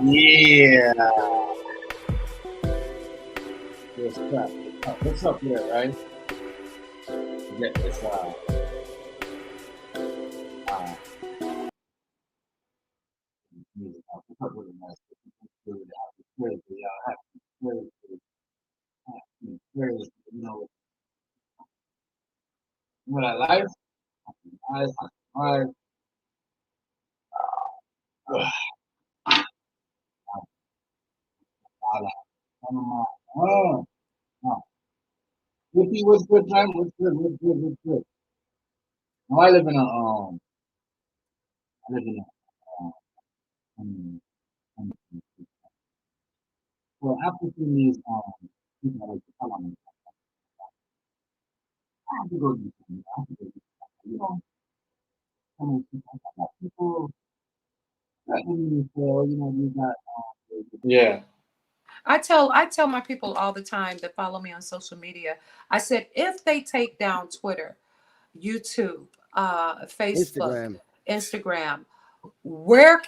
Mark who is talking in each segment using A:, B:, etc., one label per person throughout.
A: Yeah. This crap. What's up here, right? Get this uh music out. What's up with the mess? You know what I like? I like oh, oh. What's good time? What's good? Now I live in a um, um, well after seeing these people that like to tell on me, I have to go do something. I have to go do something. You know, some of these people, I got people threatening me for, you got yeah.
B: I tell my people all the time that follow me on social media. I said if they take down Twitter, YouTube, Facebook,
C: Instagram.
B: Instagram, where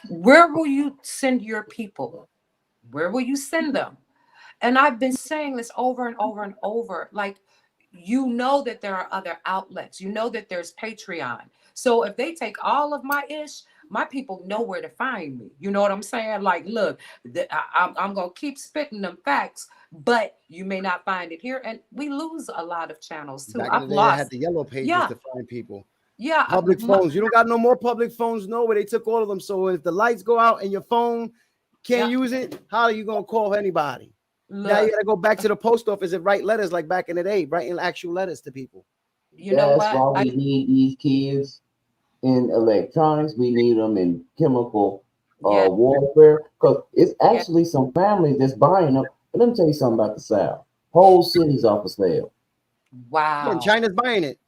B: will you send your people? Where will you send them? And I've been saying this over and over and over. Like, you know that there are other outlets. You know that there's Patreon. So if they take all of my ish, my people know where to find me. You know what I'm saying? Like, look, I'm going to keep spitting them facts, but you may not find it here. And we lose a lot of channels too.
C: Back in the
B: I've
C: day, I had
B: lost.
C: the yellow pages
B: Yeah.
C: to find people.
B: Yeah.
C: Public phones. You don't got no more public phones nowhere. They took all of them. So if the lights go out and your phone can't
B: Yeah.
C: use it, how are you going to call anybody? Now you
B: Look,
C: got to go back to the post office and write letters like back in the day, writing actual letters to people.
B: you know
D: That's
B: what?
D: why we need these kids in electronics. We need them in chemical
B: Yeah.
D: warfare because it's
B: Yeah.
D: actually some families that's buying them. And let me tell you something about the South. Whole cities off for sale.
C: Yeah, and
B: Wow.
C: China's buying it.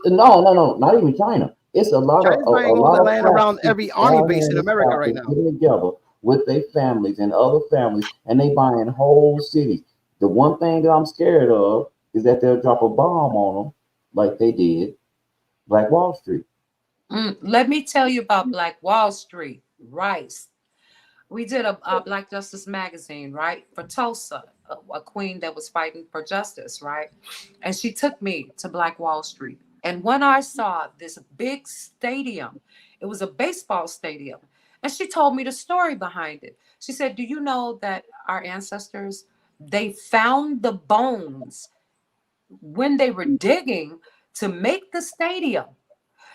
D: No, not even China. It's a lot of
C: China's buying
D: a
C: all
D: lot
C: the
D: of
C: land
D: black
C: around
D: people
C: every army
D: down here
C: base
D: in
C: in
D: the
C: America
D: South
C: right
D: that's
C: now.
D: getting together with their families and other families, and they buying whole cities. The one thing that I'm scared of is that they'll drop a bomb on them, like they did Black Wall Street.
B: Let me tell you about Black Wall Street. Rice. We did a Black Justice magazine, right, for Tulsa, a queen that was fighting for justice, right? And she took me to Black Wall Street. And when I saw this big stadium, it was a baseball stadium. And she told me the story behind it. She said, do you know that our ancestors, they found the bones when they were digging to make the stadium?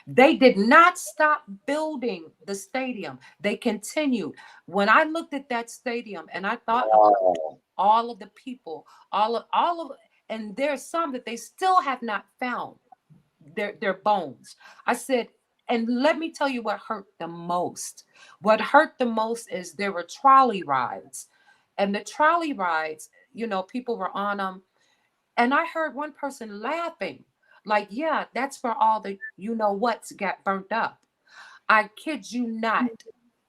B: They did not stop building the stadium. They continued. When I looked at that stadium and I thought about all of the people, all of and there's some that they still have not found their bones. I said, and let me tell you what hurt the most. What hurt the most is there were trolley rides. And the trolley rides, people were on them, and I heard one person laughing, like, yeah, that's for all the what's got burnt up. I kid you not.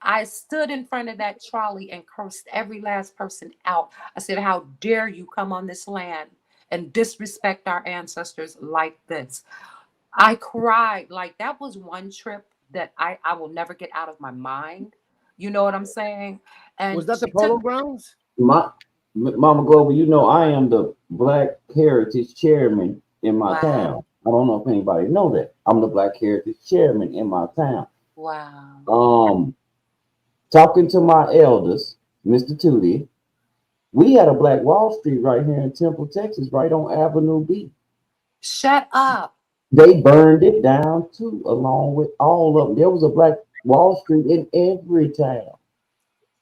B: I stood in front of that trolley and cursed every last person out. I said, how dare you come on this land and disrespect our ancestors like this? I cried. Like, that was one trip that I will never get out of my mind. You know what I'm saying?
C: Was
B: And
C: that the
B: she took,
C: Polo Grounds?
D: My Mama Global, you know I am the Black Heritage Chairman in my
B: wow,
D: town. I don't know if anybody know that. I'm the Black Heritage Chairman in my town.
B: wow.
D: Um, Talking to my elders, Mr. Tootie, we had a Black Wall Street right here in Temple, Texas, right on Avenue B.
B: Shut up.
D: They burned it down too, along with all of them. There was a Black Wall Street in every town.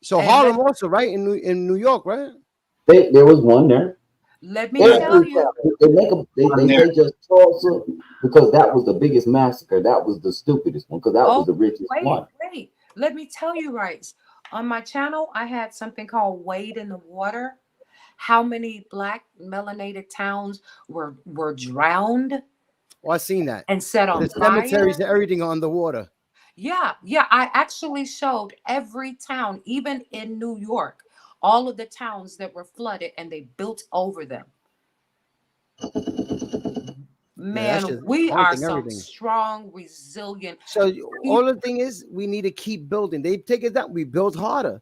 C: So
B: And
C: Harlem also, right? In New York, right?
D: There was one there.
B: let me
A: Yeah.
B: tell
D: Every
B: you.
D: town. They make them.
A: I'm
D: They
A: there.
D: say just Tulsa because that was the biggest massacre. That was the stupidest one because that was
B: Oh,
D: the richest
B: wait,
D: one.
B: wait. Let me tell you, Rice. On my channel, I had something called Wade in the Water. How many black melanated towns were drowned
C: Oh, I seen that.
B: and set on
C: The cemeteries
B: fire?
C: and everything on the water.
B: Yeah, yeah. I actually showed every town, even in New York, all of the towns that were flooded and they built over them.
C: Yeah, that's
B: Man,
C: just
B: we are
C: haunting
B: some
C: everything.
B: strong, resilient
C: So all
B: people.
C: the thing is, we need to keep building. They take it down. We build harder.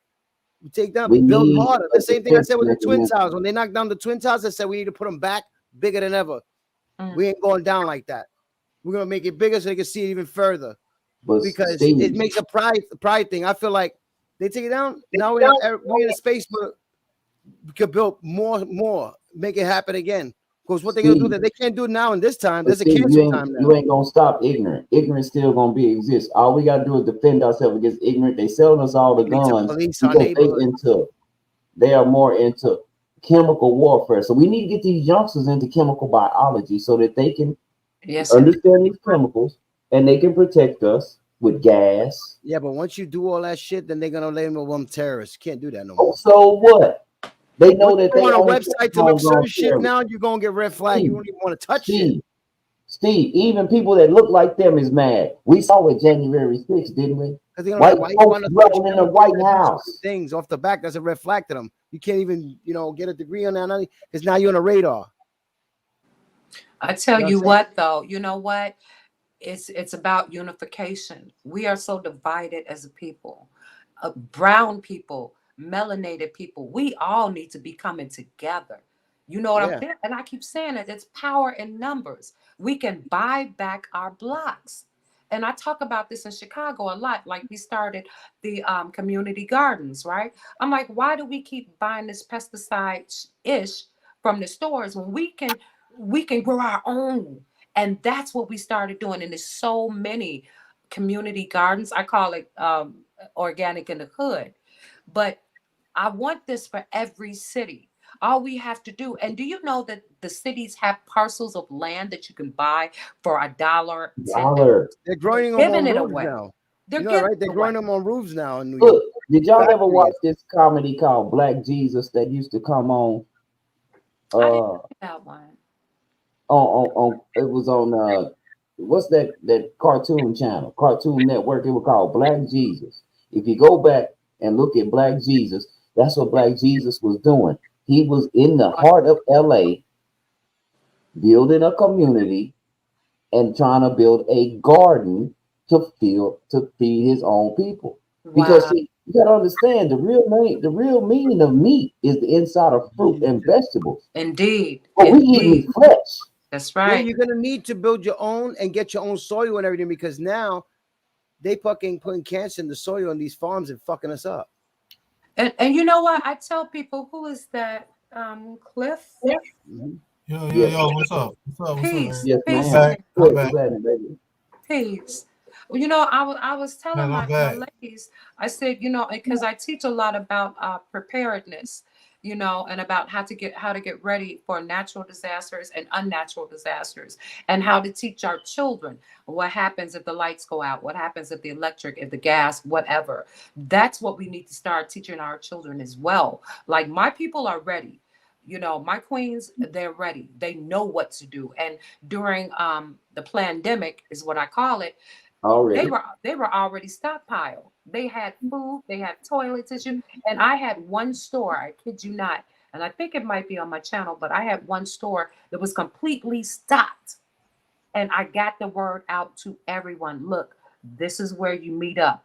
C: We take down,
D: We
C: build
D: need
C: harder.
D: a
C: The same thing I
D: defense
C: said with the Twin
D: mechanism.
C: Towers. When they knocked down the Twin Towers, I said we need to put them back bigger than ever.
B: Mm.
C: We ain't going down like that. We're gonna make it bigger so they can see it even further.
D: But
C: Because
D: Steve,
C: it makes a pride thing. I feel like they take it down. Now we're in a space where we could build more, make it happen again. Because what they're gonna do
D: Steve,
C: that they can't do now in this time.
D: but
C: There's a
D: Steve,
C: cancel time
D: you
C: now.
D: ain't gonna stop ignorant. Ignorance still gonna be exist. All we gotta do is defend ourselves against ignorant. They selling us all the
C: We need to
D: guns
C: police our
D: because
C: neighborhood.
D: they are more into chemical warfare. So we need to get these youngsters into chemical biology so that they can
B: Yes,
D: understand these chemicals and they can protect us with gas.
C: Yeah, but once you do all that shit, then they're gonna label them terrorists. Can't do that no
D: Oh,
C: more.
D: so what? They know
C: Once you
D: that
C: go
D: they
C: on a
D: own
C: website to look
D: homegrown
C: certain shit
D: terrorists.
C: now, you're gonna get red flag. You don't even want to touch shit.
D: Steve, even people that look like them is mad. We saw it January 6th, didn't we?
C: Because they're
D: White
C: like, why you
D: folks
C: want to touch
D: dwelling in the
C: chemicals
D: White
C: that do
D: House.
C: certain things off the back? That's a red flag to them. You can't even, get a degree on that because now you're on a radar.
B: I tell
C: You know
B: you
C: what I'm saying?
B: what, though, you know what? It's about unification. We are so divided as a people. Brown people, melanated people, we all need to be coming together. You know what I'm
C: Yeah.
B: saying? And I keep saying it, it's power in numbers. We can buy back our blocks. And I talk about this in Chicago a lot. Like we started the community gardens, right? I'm like, why do we keep buying this pesticide ish from the stores when we can grow our own? And that's what we started doing. And there's so many community gardens. I call it organic in the hood. But I want this for every city. All we have to do, and do you know that the cities have parcels of land that you can buy for $1, 10?
D: Dollar.
C: They're
B: They're
C: growing them
B: giving
C: on
B: it
C: roofs
B: away.
C: now.
B: They're
C: You know that,
B: giving
C: right? They're
B: it
C: growing
B: away.
C: them on roofs now in New York.
D: Look, did y'all ever watch
C: Factories.
D: this comedy called Black Jesus that used to come on
B: I didn't
D: uh
B: see that one.
D: on it was on what's that cartoon channel, Cartoon Network? It was called Black Jesus. If you go back and look at Black Jesus, that's what Black Jesus was doing. He was in the heart of LA building a community and trying to build a garden to feed his own people. Because
B: Wow.
D: see, you gotta understand the real meaning of meat is the inside of fruit and vegetables.
B: Indeed.
D: But we eating
B: Indeed.
D: flesh.
B: That's
C: Yeah,
B: right.
C: you're gonna need to build your own and get your own soil and everything because now they fucking putting cancer in the soil on these farms and fucking us up.
B: And you know what? I tell people, who is that? Cliff?
C: Mhm.
D: Yes,
E: Yo, what's up? What's up, man?
B: Peace.
D: yes,
E: I'm
B: Peace,
D: ma'am.
E: back.
B: man.
E: I'm
D: Good,
E: back.
D: what's happening, baby?
B: Peace. Well, I was telling
E: Man, I'm
B: my
E: back.
B: ladies, I said, because I teach a lot about preparedness, and about how to get ready for natural disasters and unnatural disasters, and how to teach our children what happens if the lights go out, what happens if the electric, if the gas, whatever. That's what we need to start teaching our children as well. Like my people are ready. My queens, they're ready. They know what to do. And during the pandemic is what I call it, they
D: Already.
B: were they were already stockpiled. They had food, they had toilet tissue, and I had one store, I kid you not, and I think it might be on my channel, but I had one store that was completely stocked. And I got the word out to everyone. Look, this is where you meet up.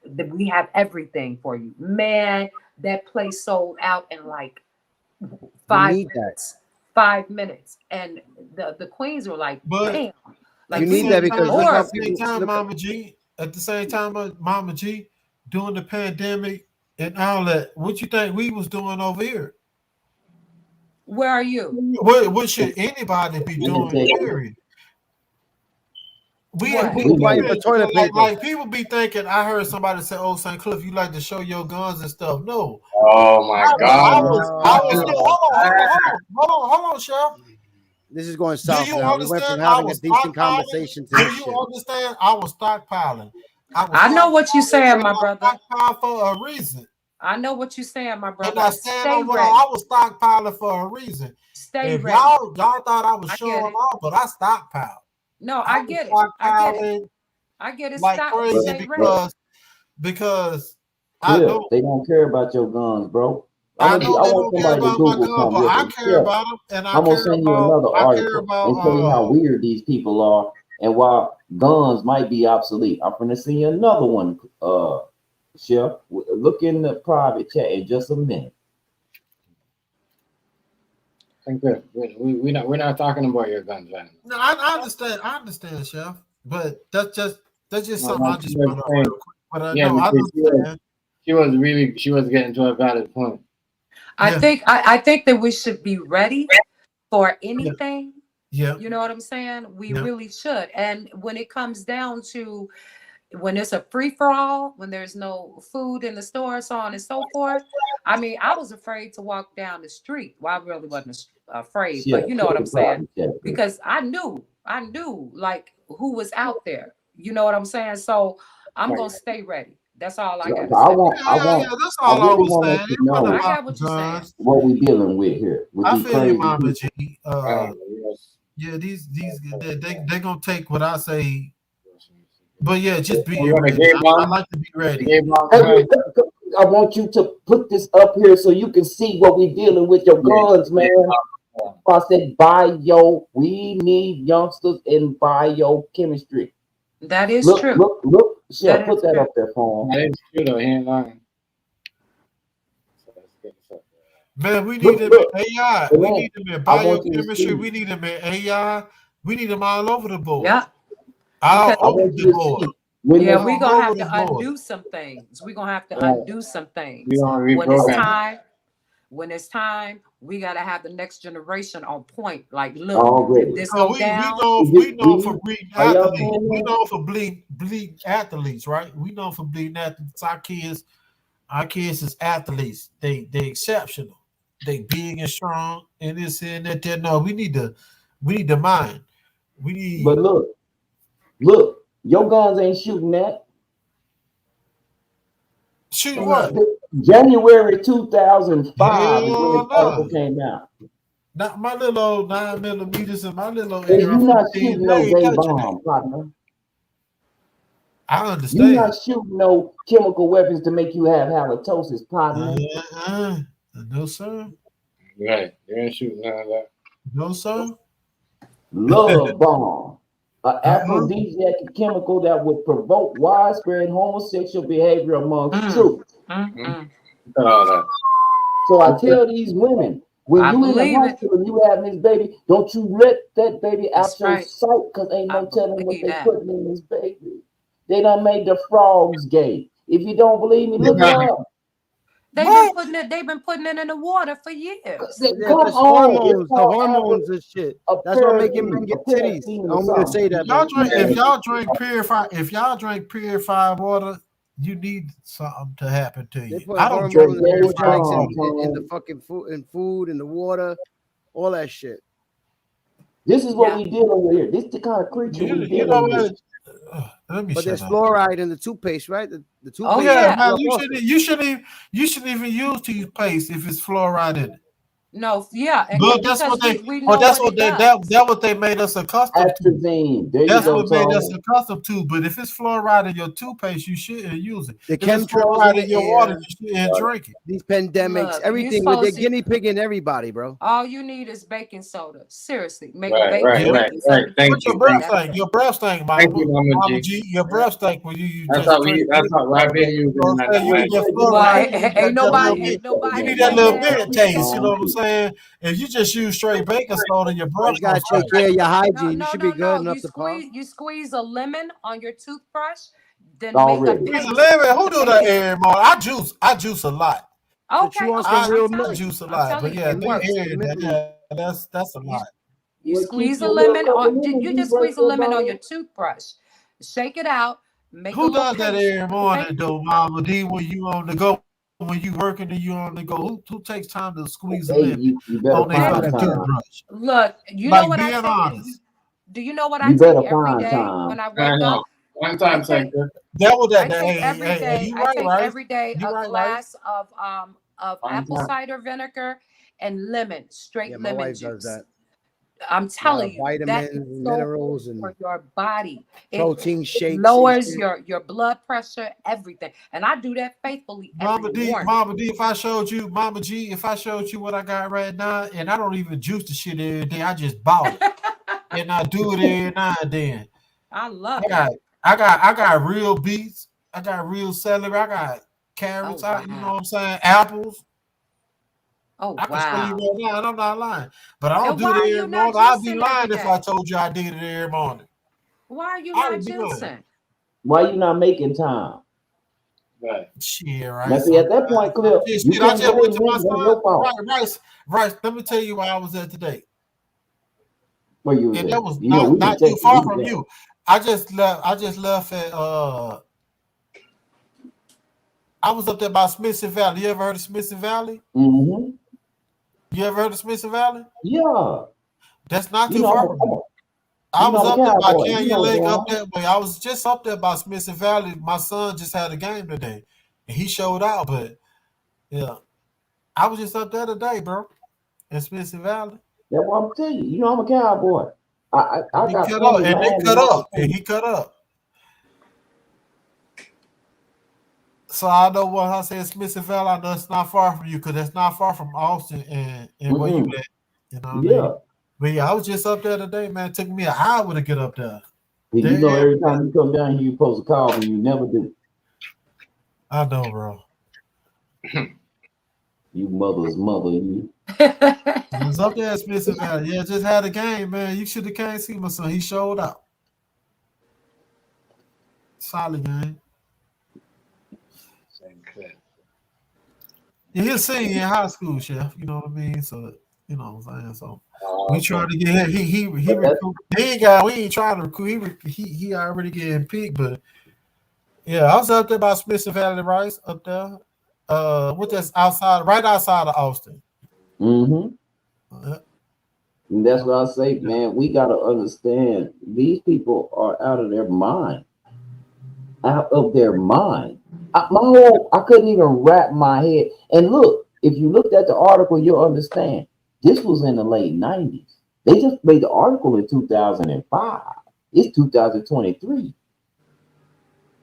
B: We have everything for you. Man, that place sold out in like
C: You
B: five
C: need that.
B: minutes. 5 minutes. And the queens were like,
E: But
B: bam.
E: at
C: You
B: Like
E: the
B: we
C: need
E: same
C: that
B: need
C: because
E: time,
C: look
E: at
C: how
E: the
B: more.
E: same
C: people
E: time,
C: look.
E: Mama G, at the same time, Mama G, during the pandemic and all that, what you think we was doing over here?
B: Where are you?
E: What should anybody be
D: We can
E: doing?
D: take
E: Period.
B: What?
E: We
C: People fighting for
E: period.
C: toilet
E: Like
C: paper.
E: people be thinking. I heard somebody say, "Oh, St. Cliff, you like to show your guns and stuff." No,
A: Oh my God, this
E: I was.
A: topic
E: No,
A: is bad.
E: hold on, Chef.
C: This is going
E: Do
C: south
E: you
C: now. We went from
E: understand? I
C: having a
E: was
C: decent
E: stockpiling.
C: conversation to
E: Do
C: this
E: you
C: shit.
E: understand? I was stockpiling. I was
B: I know what you're
E: stockpiling,
B: saying,
E: and
B: my
E: I
B: brother.
E: stockpiled for a reason.
B: I know what you're saying, my
E: And
B: brother.
E: I stand
B: Stay
E: on what I
B: ready.
E: was stockpiling for a reason.
B: Stay
E: If
B: ready.
E: y'all thought I was
B: I get
E: showing
B: it.
E: off, but I stockpiled.
B: No,
E: I
B: I
E: was
B: get it. I get it.
E: stockpiling
B: I get it.
E: like
B: Stop.
D: But
E: crazy
B: Stay ready.
E: because I
D: Cliff,
E: know
D: they don't care about your guns, bro.
E: I know
D: I
E: they
D: want
E: don't care
D: somebody to
E: about my
D: Google
E: gun,
D: something
E: but
D: real
E: I
D: quick.
E: care
D: Cliff,
E: about them, and
D: I'm gonna send you another
E: I care
D: article
E: about
D: and tell you how weird these people are and why guns might be obsolete. I'm gonna send you another one, Chef, look in the private chat in just a minute.
A: Think good. We're not talking about your guns right now.
E: No, I understand. I understand, Chef. But that's just
A: No,
E: something I
A: she
E: just
A: was
E: brought up
A: saying,
E: real quick. But
A: yeah,
E: no, I
A: because
E: understand.
A: she was getting to a valid point.
E: Yeah,
B: I think that we should be ready for
E: yeah,
B: anything.
E: yeah,
B: You know what I'm saying? We
E: yeah.
B: really should. And when it comes down to when it's a free for all, when there's no food in the store, so on and so forth. I mean, I was afraid to walk down the street. Well, I really wasn't afraid,
D: Chef,
B: but you know
D: check
B: what
D: the
B: I'm saying?
D: private chat, please.
B: Because I knew like who was out there. You know what I'm saying? So I'm
A: Right.
B: gonna stay ready. That's all I
D: So,
B: gotta say.
E: Yeah. That's
D: I
E: all I
D: really
E: was
D: want us
E: saying.
D: to
E: It wasn't
D: know
B: I
E: about
B: got
E: the
B: what you're saying.
E: guns.
D: what we dealing with here with
E: I
D: these
E: feel you,
D: crazy
E: Mama
D: people.
E: G.
A: Yes.
E: Yeah, these they gonna take what I say. But yeah, just
A: We
E: being
A: got a
E: ready.
A: game
E: I
A: bomb.
E: like to be
A: The
E: ready.
A: game bomb.
D: Hey, I want you to put this up here so you can see what we dealing with your guns, man. I said we need youngsters in biochemistry.
B: That is
D: Look,
B: true.
D: look, look, Chef,
B: That
D: put
B: is
D: that
B: true.
D: up there for him.
A: That is true though. He ain't lying. So let's get this up
E: Man, we need
D: Look,
E: them
D: look,
E: in AI. We
D: man,
E: need them in
D: I want you to
E: biochemistry.
D: see.
E: We need them in AI. We need them all over the board.
B: Yeah.
E: All
B: Because
D: I
E: over
D: want
E: the
D: you to
E: board.
D: see when
B: yeah,
D: this.
B: we're
E: All
B: gonna
E: over
B: have
E: the
B: to
E: board.
B: undo some things. We're gonna have to
A: there.
B: undo some
A: We
B: things.
A: gonna
B: When it's
A: reprogram.
B: time, we gotta have the next generation on point. Like, look, if
D: Already.
B: this
E: So
B: go down,
E: we
D: We
E: know for
D: need.
E: breeding
D: Are y'all
E: athletes.
D: saying
E: We
D: that?
E: know for bleeding athletes, right? We know for bleeding athletes. Our kids is athletes. They exceptional. They big and strong and this and that. No, we need the mind. We
D: But
E: need
D: look, your guns ain't shooting that.
E: shoot what?
D: January 2005 is when this
E: Hell
D: article
E: no.
D: came out.
E: Not my little old 9 millimeters and my little old
D: And you not
E: AR-15.
D: shooting
E: They
D: no
E: ain't
D: J
E: touching that.
D: bomb, partner.
E: I
D: You
E: understand.
D: not shooting no chemical weapons to make you have halitosis, partner.
E: Uh-uh. No sir.
A: Right. You ain't shooting none of that.
E: No sir.
D: Love bomb, an
E: Uh-uh.
D: aphrodisiac chemical that would provoke widespread homosexual behavior amongst
B: mm,
D: troops.
B: mm.
A: Look at all that.
D: So I tell these women, when
B: I
D: you in the
B: believe it.
D: hospital, you having this baby, don't you let that baby out
B: That's
D: your
B: right.
D: sight, because ain't
B: I
D: no telling what
B: believe
D: they
B: that.
D: putting in this baby. They done made the frogs gay. If you don't believe me, look it up.
E: What?
B: They've been putting it in the water for years.
C: Yeah,
D: Come
C: that's
D: on, it's
C: the
D: called
C: hormones and shit.
D: a
C: That's what making men get titties.
D: paraffin
C: I
D: or
C: don't mean to
D: something.
C: say that, but
E: If y'all drink purified water, you need something to happen to
C: they
E: you.
C: put
E: I don't drink
C: hormones and
D: Very
E: purified
C: eugenics
D: strong,
E: water.
C: in the
D: Tom.
C: fucking food, in the water, all that shit.
D: This is what
B: Yeah.
D: we dealing with here. This is the kind of creature we
E: You know
D: dealing with.
E: what? Let me
C: But there's
E: shut up.
C: fluoride in the toothpaste, right? The
B: Oh
C: toothpaste
E: Yeah,
C: got
B: yeah.
E: man,
C: fluoride also.
E: you shouldn't even use toothpaste if it's fluoride in it.
B: No, yeah,
E: But that's
B: because
E: what they
B: we
E: but
B: know
E: that's
B: what
E: what
B: it
E: they
B: does.
E: that what they made us accustomed to.
D: Atrazine. There you
E: That's
B: Yeah.
D: go,
E: what made us
D: Tom.
E: accustomed to. But if it's fluoride in your toothpaste, you shouldn't use it.
C: The
E: If it's
C: chemtrails in
E: fluoride in
C: the
E: your water,
C: air,
E: you shouldn't drink it.
C: these pandemics,
B: Look, you
C: everything with their
B: supposed to.
C: guinea pig and everybody, bro.
B: All you need is baking soda. Seriously, make
A: Right,
E: Yeah.
B: baking
A: right.
B: soda
A: Thank
E: What's your
A: you,
E: breath
A: thank you.
B: That's
E: stink?
B: it.
E: Your breath stink,
A: Thank you, Mama
E: Mama
A: G.
E: G. Your breath stink when you
A: That's
E: just
A: how
E: drink
A: we
E: it.
A: that's how I've been
E: You
A: using
E: know
A: that
E: what I'm saying? You need
A: tonight.
E: that
B: Well,
E: fluoride. You need
B: ain't
D: Don't
E: you
B: nobody
E: need
D: get
E: that
B: ain't
E: little
D: mad.
B: mad.
E: mint
B: We ain't
E: taste. You know
B: mad.
E: what I'm saying? If you just use straight baking soda, your breath
C: You
E: gonna
C: gotta take
E: stink.
C: care of your
B: No,
C: hygiene. You
B: no,
C: should
B: no,
C: be good
B: no.
C: and up to par.
B: You squeeze a lemon on your toothbrush, then make a
D: Already.
E: Squeeze a
B: paste.
E: lemon. Who do that
B: Bake it.
E: every morning? I juice a lot.
C: To
B: Okay,
C: chew on some
B: okay.
E: I
C: real mint.
E: juice a
B: I'm
E: lot. But
B: telling you,
E: yeah,
B: it
C: Mint,
B: works.
C: mint leaf.
E: that's a lot.
B: You you
D: Well, keep
B: squeeze a
D: your little
B: lemon
D: couple
B: on.
D: lemon
B: You
D: juice
B: just
D: right
B: squeeze a
D: there,
B: lemon on
D: Bob.
B: your toothbrush, shake it out, make a
E: Who
B: little
E: does that
B: paste.
E: every
B: Bake.
E: morning though, Mama D? When you on the go, when you working and you on the go, who takes time to squeeze a
D: Hey,
E: lemon
D: you better
E: on their
C: I
D: find
E: fucking
C: gotta do it.
D: time.
E: toothbrush?
B: Look, you know
E: Like
B: what I
E: being
B: take?
E: honest.
B: Do you know what I
D: You
B: take
D: better
B: every
D: find
B: day when
D: time.
B: I
A: I
B: wake
A: know.
B: up?
A: One
B: I
A: time
B: take
A: sector.
E: That was that
B: I take every
E: hey,
B: day.
E: you
B: I
E: right,
B: take
E: right?
B: every day
E: You
B: a
E: right, right?
B: glass of
A: One
B: apple
A: time.
B: cider vinegar and lemon,
C: Yeah,
B: straight
C: my
B: lemon
C: wife does
B: juice.
C: that.
B: I'm
C: A lot
B: telling
C: of
B: you, that is
C: vitamins,
B: so good
C: minerals,
B: for
C: and
B: your body.
C: protein
B: It
C: shakes and
B: lowers
C: shit.
B: your blood pressure, everything. And I do that faithfully every
E: Mama D,
B: morning.
E: Mama D, if I showed you, Mama G, if I showed you what I got right now, and I don't even juice the shit every day, I just bought it. And I do it every now and then.
B: I
E: I
B: love it.
E: got I got real beets, I got real celery, I got carrots,
B: Oh,
E: you know
B: wow.
E: what I'm saying, apples.
B: Oh,
E: I can show you
B: wow.
E: right now, and I'm not lying. But I don't
B: And
E: do
B: why
E: it
B: are
E: every
B: you not
E: morning. I'd be
B: juicing every
E: lying if I
B: day?
E: told you I did it every morning.
B: Why are you
E: I
B: not
E: would be lying.
B: juicing?
D: Why you not making time?
A: Right.
E: Shit, right?
D: Now, see, at that
E: Sometimes.
D: point, Cliff, you
E: Shit, I
D: can't
E: just went
D: blame
E: to
D: me.
E: my
D: That's
E: son.
D: your fault.
E: Right. Let me tell you where I was at today.
D: Where you was
E: And that
D: at?
E: was
D: You know, we can
E: not too
D: text
E: far
D: you
E: from
D: that.
E: you. I just left at I was up there by Smithson Valley. You ever heard of Smithson Valley?
D: Mm-hmm.
E: You ever heard of Smithson Valley?
D: Yeah.
E: That's not
D: You
E: too
D: know,
E: far from you. I
D: you know,
E: was
D: I'm a
E: up there by
D: cowboy. You
E: Canyon
D: know,
E: Lake up
D: John.
E: that way. I was just up there by Smithson Valley. My son just had a game today. And he showed out, but yeah. I was just up there today, bro. In Smithson Valley.
D: That's what I'm telling you. You know, I'm a cowboy. I
E: He
D: got
E: cut
D: plenty
E: up
D: of
E: and they
D: land
E: cut
D: and
E: up. And
D: opportunity.
E: he cut up. So I know what I said, Smithson Valley. I know it's not far from you because that's not far from Austin and where you at. You know what I
D: Yeah.
E: mean? But yeah, I was just up there today, man. It took me an hour to get up there.
D: You know,
E: Damn,
D: every time you come down here, you supposed to call me. You never do.
E: I know, bro.
D: You mother's mother. You.
E: I was up there at Smithson Valley. Yeah, just had a game, man. You should have came see my son. He showed up. Solid game.
A: Same clip.
E: Yeah, he's senior in high school, chef. You know what I mean? So you know what I'm saying. So we
D: Okay.
E: trying to get him. He
D: But that's
E: recruit. We ain't trying to recruit. He already getting picked, but yeah, I was up there by Smithson Valley Rice up there. What that's outside, right outside of Austin.
D: mm-hmm.
E: Uh,
D: And that's what I say,
E: yeah.
D: man. We gotta understand these people are out of their mind. Out of their mind. I couldn't even wrap my head. And look, if you looked at the article, you'll understand. This was in the late 90s. They just made the article in 2005. It's 2023.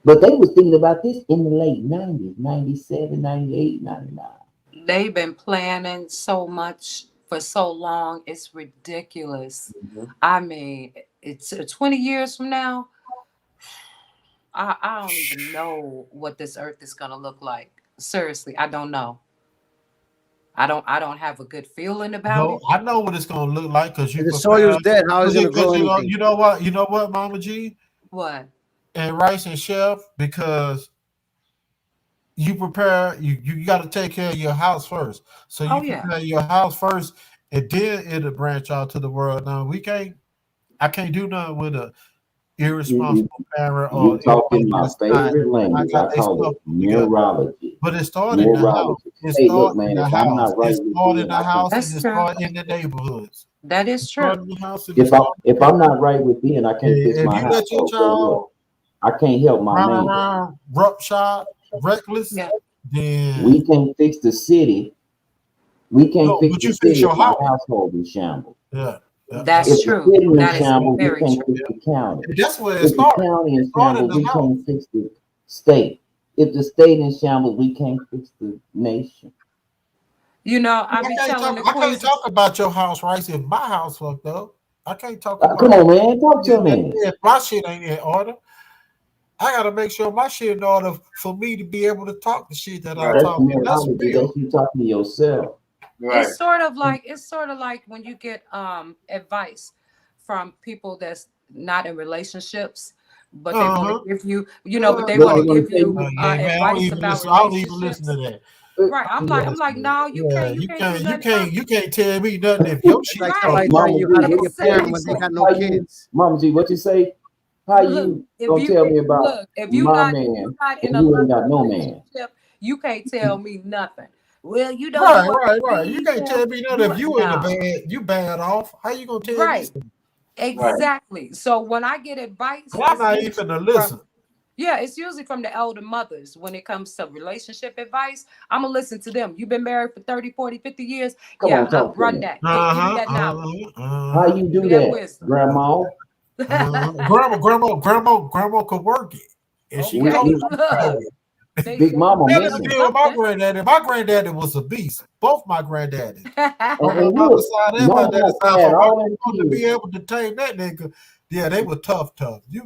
D: But they was thinking about this in the late 90s, 97, 98, 99.
B: They've been planning so much for so long. It's ridiculous.
D: Mhm.
B: I mean, it's 20 years from now. I don't even know what this earth is gonna look like. Seriously, I don't know. I don't have a good feeling about
E: No,
B: it.
E: I know what it's gonna look like because you
C: If the soil's
E: prepare.
C: dead, how is it gonna grow
E: Because
C: anything?
E: you know what, Mama G
B: What?
E: and Rice and Chef, because you prepare. You got to take care of your house first. So
B: Oh
E: you
B: yeah.
E: prepare your house first, and then it'll branch out to the world. Now we can't. I can't do nothing with a
D: You,
E: irresponsible parent or
D: you talking
E: anybody
D: my
E: that's
D: favorite
E: not
D: language.
E: got
D: I
E: their
D: call
E: stuff
D: it
E: put together.
D: neurology.
E: But it started in the house.
D: Neurology.
E: It
D: Hey, look,
E: started in
D: man,
E: the
D: if I'm
E: house.
D: not
E: It
D: right with
E: started in
D: you,
E: the
D: I can't.
E: house, and
B: That's
E: it
B: true.
E: started in the neighborhoods.
B: That
E: It
B: is true.
E: started in the house, and it started.
D: If I'm not right with you and I can't fix
E: If
D: my
E: you let your
D: household, guess what?
E: child
D: I can't help my
E: run
D: neighbor.
E: around roughshod, reckless,
B: Yeah.
E: then
D: We can't fix the city. We can't
E: no,
D: fix
E: but
D: the
E: you fix
D: city if
E: your
D: my
E: house.
D: household is shambles.
E: Yeah,
B: That's
D: If the
B: true.
D: city
B: That
D: is
B: is
D: shambles, we
B: very
D: can't
B: true.
D: fix the county.
E: And that's where it
D: If the
E: started.
D: county
E: It
D: is
E: started in
D: shambles,
E: the
D: we
E: house.
D: can't fix the state. If the state is shambles, we can't fix the nation.
B: You know, I be telling the
E: I can't
B: queens.
E: talk about your house, right? If my house fucked up, I can't talk
D: Come
E: about
D: on, man, talk to
E: that
D: me.
E: if my shit ain't in order. I gotta make sure my shit in order for me to be able to talk the shit that I
A: Right.
D: That's
E: talk. And that's
D: neurology.
E: real.
D: That's you talking to yourself.
A: Right.
B: It's sort of like when you get advice from people that's not in relationships, but they want to
E: Uh-huh.
B: give you, but they
D: What
B: want
D: they
B: to
D: gonna
B: give
D: tell
B: you
D: you?
E: Yeah, man,
B: advice about
E: I don't even listen to
B: relationships.
E: that.
B: Right.
E: I
B: I'm
E: don't
B: like,
E: even
B: I'm
E: listen
B: like,
E: to that.
B: no,
E: Yeah,
B: you can't do nothing about
E: you can't tell me nothing if your
C: It's
E: shit
C: like
E: fucked
B: right.
C: somebody
E: up.
C: telling
D: Mama
C: you
D: G,
C: how to be a
D: hey,
C: parent when they
B: Exactly.
C: got no
D: how you,
C: kids.
D: Mama G, what you say? How
B: Look,
D: you gonna tell me about
B: if
D: my
B: you're
D: man
B: not in
D: and
B: a
D: you ain't
B: loving
D: got no man?
B: relationship, you can't tell me nothing. Well, you ought to
E: Right. You
B: leave
E: can't
B: him.
E: tell me nothing if you in the
B: No.
E: bad, you bad off. How you gonna tell me
B: Right.
E: something?
A: Right.
B: Exactly. So when I get advice,
E: 'Cause I'm
B: it's
E: not even
B: usually
E: finna
B: from
E: listen.
B: yeah, it's usually from the elder mothers when it comes to relationship advice. I'm gonna listen to them. You've been married for 30, 40, 50 years.
D: Come
B: Yeah,
D: on, talk to
B: run
D: me.
B: that. Give me
E: Uh-huh.
B: that knowledge.
D: How
E: Uh-huh.
D: you
B: Give
D: do
B: me that
D: that,
B: wisdom.
D: Grandma?
E: Grandma could work it. And she
D: We,
B: Okay,
E: told me
D: we
E: she could do
B: look.
E: it.
B: They
D: Big Mama
E: Better to
D: missing.
E: deal with my
B: something.
E: granddaddy. My granddaddy was a beast. Both my granddaddies. On my
D: And
E: mother's
D: look,
E: side and my
D: Mama
E: daddy's side.
D: had
E: For my
D: all them
E: mom to be
D: kids.
E: able to tame that nigga, yeah, they were tough.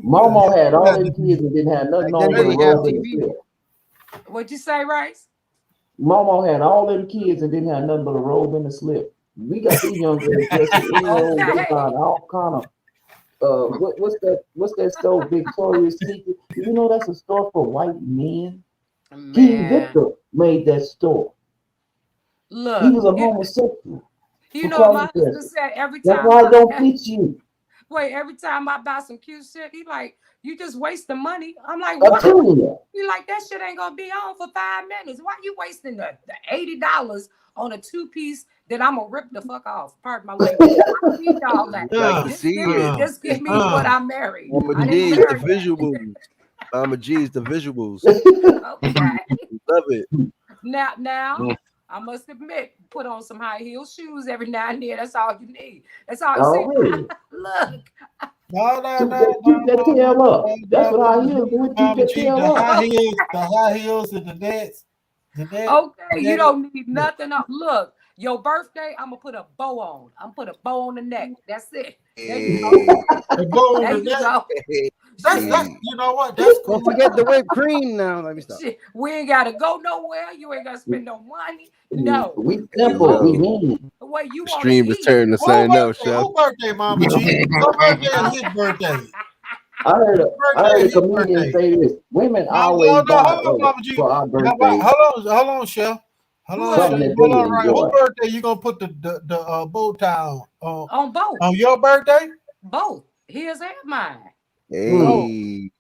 D: Mama had
E: You
D: all
E: had to
D: them kids
E: be.
D: and didn't have nothing
C: Back
D: on
C: then
D: but
C: they
D: a
C: didn't have
D: robe and a
C: TV.
D: quilt.
B: What'd you say, Rice?
D: Mama had all them kids and didn't have nothing but a robe and a slip. We got these young girls dressing any old way,
B: Okay.
D: buying all kind of what's that store, Victoria's Secret? You know that's a store for white men. King
B: Man,
D: Victor made that store. He
B: look,
D: was a homosexual
B: you
D: for
B: know what
D: cross
B: my husband
D: dressing.
B: said every
D: That's
B: time
D: why it don't fit you.
B: wait, every time I buy some cute shit, he like, you just wasting money. I'm like,
D: I'm
B: what?
D: telling you.
B: He like, that shit ain't gonna be on for 5 minutes. Why you wasting the $80 on a two-piece that I'm gonna rip the fuck off? Pardon my language. I don't need all that.
F: Like to
E: Uh,
F: see it.
B: Just give me what
E: uh,
B: I married.
F: Mama
B: I didn't
F: G, it's the
B: marry that.
F: visuals. Mama G, it's the visuals.
B: Okay.
F: Love it.
B: Now, I must admit, put on some high heel shoes every now and then. That's all you need. That's all. See,
D: Already.
B: look.
D: Keep that tail up. That's what I hear. Do it. Keep
E: Mama
D: that
E: G,
D: tail up.
E: the high heels and the nets. The net,
B: Okay, you don't need nothing up. Look, your birthday, I'm gonna put a bow on. I'm gonna put a bow on the neck. That's it. There you go.
E: the gold
B: There
E: and
B: you
E: the net.
B: go.
E: That's
B: Shit.
E: you know what? That's cool.
C: Don't forget the whipped cream now. Let me stop.
B: Shit. We ain't gotta go nowhere. You ain't gotta spend no money. No.
D: We
B: You
D: simple. We
B: hungry.
D: mean.
B: What you want to
F: Stream is
B: eat?
F: turning to something else, Chef.
E: Who birthday, Mama G? Your birthday is his birthday.
D: I heard
E: Birthday
D: a
E: is his
D: comedian
E: birthday.
D: say this. Women
E: No,
D: always buy
E: hold on, Mama G.
D: for our
E: How about,
D: birthday
E: hold on, Chef.
B: Who
D: something that
E: Hold
D: they
E: on, right. Who
D: enjoy.
E: birthday you gonna put the bow tie
B: On both.
E: on your birthday?
B: Both. His and mine.
E: Oh,
F: Hey.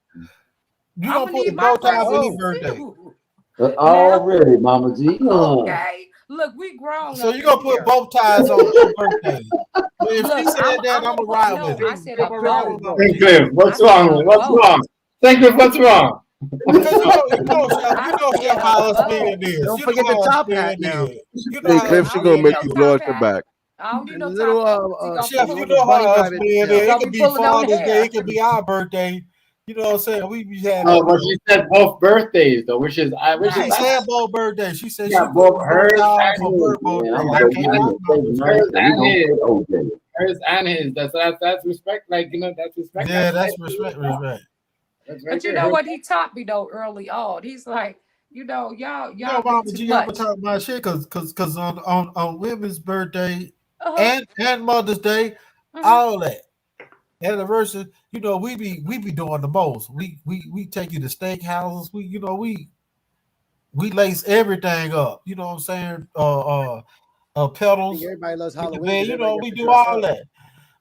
E: you
B: I'm
E: gonna
B: gonna
E: put
B: need
E: the
B: my
E: bow tie for his
B: presents
E: birthday.
B: too. Now,
D: Already, Mama G.
B: okay. Look, we grown
E: So
B: up
E: you
B: in
E: gonna put
B: here.
E: bow ties on your birthday. But if she
B: Look,
E: said that, I'm
B: I'm
E: gonna
B: put
E: ride
B: no.
E: with
B: I
E: it.
B: said
C: A
B: a
E: Come on,
B: bow.
C: Christmas
E: Mama
C: bow.
E: G.
G: Cliff,
B: I
G: what's
B: said
G: wrong?
B: a
G: What's
B: bow.
G: wrong? Thank you. What's wrong?
E: Because Chef,
B: I said
E: Chef,
B: a
E: how us men
B: bow.
E: is.
C: Don't
E: You
C: forget
E: know
C: the
E: how us
C: top
E: men
C: hat now.
E: is. You know
F: Hey,
E: how us
F: Cliff,
B: I
F: she
B: don't
F: gonna
E: men
B: need
F: make
B: no
F: you
E: is.
F: blow
B: top
F: out your
B: hat.
F: back.
B: I don't need
C: And the
B: no top
C: little
B: hat. She gonna be
E: Chef, you
C: with
B: pulling
C: the
E: know
B: on
C: bunny
E: how us
C: rabbit
E: men is.
C: tail.
B: she
E: It
B: gonna
E: could
B: be
E: be
B: pulling on
E: Father's Day.
B: hair.
E: It could be our birthday. You know what I'm saying? We had
G: Oh, but she said both birthdays though, which is
E: She
B: Right.
E: said both birthday. She said she
G: yeah,
E: put
G: both
E: the bow
G: hers
E: tie on
G: and
E: for
G: his.
E: birthday.
D: Man, I'm gonna
E: I
D: go
G: Hers
D: get
E: can't
D: me
E: lie,
G: and
D: a steak
E: Mama G.
D: nice and we
G: and
D: gonna
G: his.
D: put OJ.
G: Hers and his. That's respect. Like that's respect.
E: Yeah,
G: That's
E: that's respect.
G: that's
B: But
G: right
B: you
G: there.
B: know
G: Her,
B: what he taught me though early on? He's like, y'all
E: You know,
B: do
E: Mama
B: too
E: G, I'm gonna
B: much.
E: talk about shit because on women's birthday
B: Uh-huh.
E: and Mother's Day,
B: Uh-huh.
E: all that anniversary, we be doing the most. We take you to steak houses. We lace everything up. You know what I'm saying?
C: I think
E: Petals
C: everybody loves
E: with the
C: Halloween
E: bed.
C: because everybody
E: We
C: gets to
E: do
C: dress
E: all
C: up.
E: that.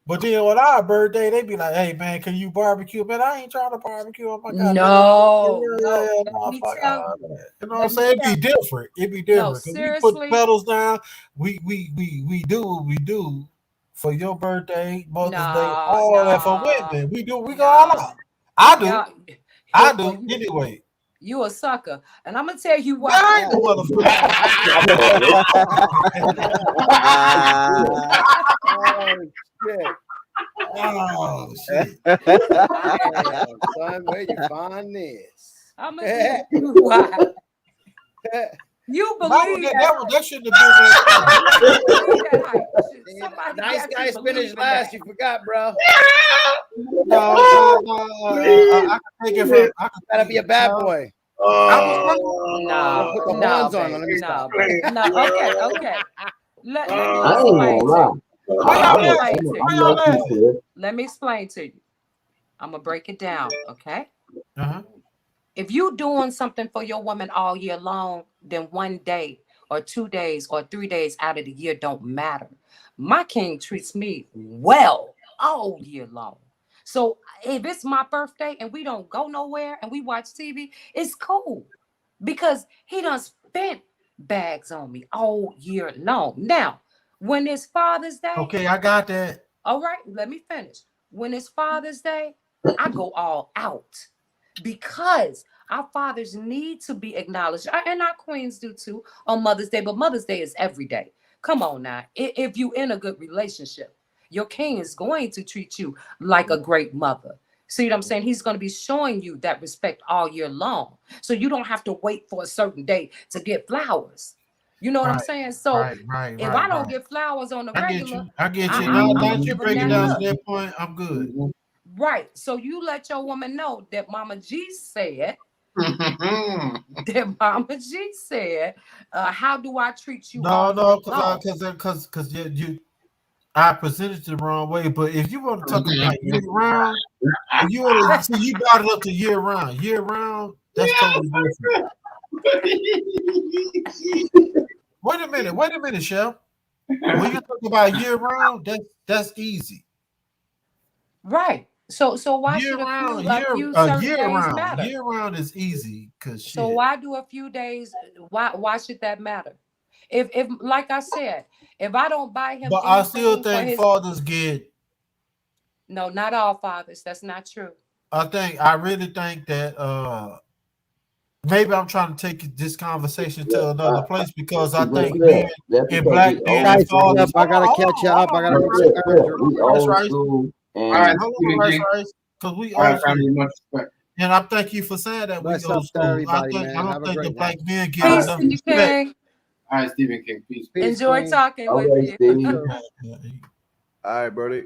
E: But then on our birthday, they be like, "Hey man, can you barbecue?" Man, I ain't trying to barbecue. Oh my god, man.
B: No.
E: Yeah,
B: Let
E: no,
B: me
E: fuck
B: tell
E: all that. You know what I'm
B: let me
E: saying?
B: tell
E: It'd be different. It'd be
B: no,
E: different. Cause we put the
B: seriously.
E: pedals down. We do what we do for your birthday, Mother's Day,
B: No,
E: all that for
B: no,
E: women. We go all out.
B: no.
E: I do.
B: Y'all,
E: I
B: well,
E: do. Anyway.
B: you a sucker. And I'm gonna tell you
E: Man,
B: why.
E: I ain't a motherfucker.
C: Oh shit!
E: Oh shit.
C: Damn, son, where you find this?
B: I'm gonna tell you why. You believe that hype.
E: That shouldn't have been
B: You believe that hype. Somebody
C: Nice
B: got
C: guys
B: you
C: finished
B: believing
C: last.
B: that.
C: You forgot, bro.
E: I can take it from. I can
C: Gotta
E: take
C: be a
E: it.
C: bad boy.
B: No,
C: Put the horns on.
B: no,
C: Let me stop.
B: no. Okay. Let me
D: I ain't gonna
B: explain to
D: lie.
B: you. Let me explain to
D: I'm
B: you.
D: like you, Cliff.
B: Let me explain to you. I'm gonna break it down, okay?
E: Uh-huh.
B: If you doing something for your woman all year long, then one day or 2 days or 3 days out of the year don't matter. My king treats me well all year long. So if it's my birthday and we don't go nowhere and we watch TV, it's cool because he done spent bags on me all year long. Now, when it's Father's Day,
E: Okay, I got that.
B: all right, let me finish. When it's Father's Day, I go all out because our fathers need to be acknowledged, and our queens do too on Mother's Day. But Mother's Day is every day. Come on now. If you in a good relationship, your king is going to treat you like a great mother. See what I'm saying? He's going to be showing you that respect all year long. So you don't have to wait for a certain day to get flowers. You know what I'm
E: Right,
B: saying? So if I don't get flowers on the
E: I get
B: regular,
E: you. I get you.
B: I'm
E: Now
B: gonna
E: that you
B: give him
E: break it
B: that
E: down to
B: look.
E: that point, I'm good.
B: Right. So you let your woman know that Mama G said Then Mama G said, how do I treat you
E: No,
B: all
E: no,
B: month long?
E: because you I presented it the wrong way. But if you want to talk about year round, if you want to see, you brought it up to year round. Year round, that's totally different. Wait a minute, Chef. When you talk about year round, that's easy.
B: Right. So why
E: Year
B: should
E: round,
B: a few certain days matter?
E: year round is easy because
B: So
E: shit.
B: why do a few days? Why should that matter? If like I said, if I don't buy him
E: But I still
B: anything for
E: think
B: his,
E: fathers get.
B: no, not all fathers. That's not true.
E: I really think that maybe I'm trying to take this conversation to another place because I
D: But
E: think men
D: Cliff, that's
E: and
D: because
E: black
D: we
E: men
D: old
E: and
C: Guys, hurry
E: fathers.
C: up.
D: school.
C: I gotta catch you up. I gotta
D: But
C: go
D: Cliff,
C: to
D: we
E: Rice,
D: old
E: Rice.
D: school,
G: All right,
D: and
E: Hold on,
G: Stephen
E: Rice,
G: King.
E: Rice, because we
G: All right,
E: old school.
G: family, much respect.
E: And I thank you for saying that we
C: Bless up
E: old
C: to
E: school.
C: everybody,
E: I
C: man.
E: don't
C: Have a
E: think the
C: great one.
E: black men get
G: All right,
B: Peace
E: enough
B: to you,
E: respect.
B: King.
G: all right, Stephen King. Peace.
C: Peace,
B: Enjoy
C: Queen.
B: talking
D: all
B: with
D: right,
B: you.
D: Steve.
F: All right, Brody.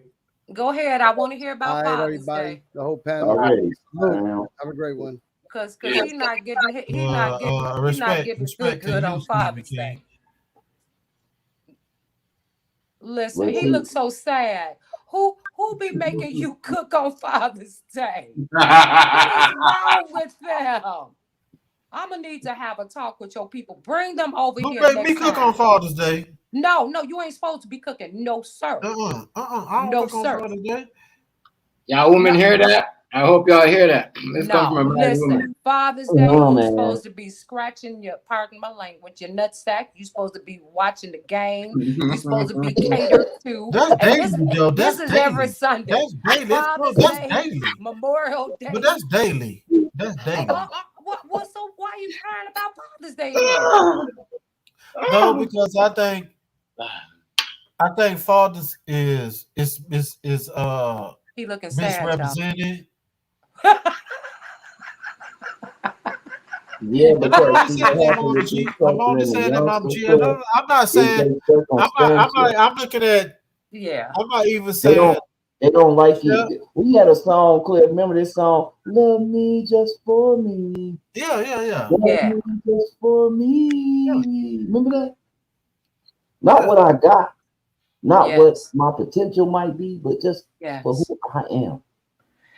B: Go ahead. I want to hear
C: All
B: about
C: right,
B: Father's
C: everybody.
B: Day
C: The whole
G: All
C: panel.
G: right.
D: Already.
C: Salute. Have a great one.
B: because he not getting
E: Respect to
B: good
E: you,
B: on
E: Stephen
B: Father's Day.
E: King.
B: Listen,
D: Well,
B: he
D: see,
B: looks so sad. Who be making you cook on Father's Day? What is wrong with them? I'm gonna need to have a talk with your people. Bring them over
E: Who
B: here
E: make me
B: next
E: cook on
B: time.
E: Father's Day?
B: No, you ain't supposed to be cooking. No, sir.
E: I don't
B: No,
E: cook on
B: sir.
E: Father's Day.
G: Y'all women
B: No,
G: hear that? I hope y'all hear that. This comes
B: no.
G: from a married
B: Listen,
G: woman.
B: Father's Day,
D: no,
B: you
D: man.
B: supposed to be scratching your, pardon my language, your nutsack. You supposed to be watching the game. You supposed to be catered to.
E: That's
B: And
E: daily, though.
B: this
E: That's
B: is every
E: daily.
B: Sunday.
E: That's daily.
B: Father's
E: That's
B: Day,
E: daily.
B: Memorial
E: But
B: Day.
E: that's daily. That's daily.
B: What? So why are you crying about Father's Day then?
E: No, because I think fathers is
B: He looking sad, y'all.
E: misrepresented.
D: Yeah,
E: And I'm
D: because
E: only
D: see
E: saying
D: what
E: that,
D: happened
E: Mama
D: with this
E: G. I'm
D: person
E: only
D: and the
E: saying that, Mama
D: youngster
E: G. And
D: stuff
E: I'm not
D: is
E: saying
D: they circumstantial.
E: I'm looking at.
B: Yeah.
E: I'm not even
D: They
E: saying.
D: don't like
E: Yeah,
D: it. We had a song, Cliff. Remember this song? Love me just for me.
E: yeah.
D: Love
B: Yeah.
D: me just for
E: Yeah.
D: me. Remember that? Not what I got, not what
B: Yes.
D: my potential might be, but just for
B: Yes.
D: who I am.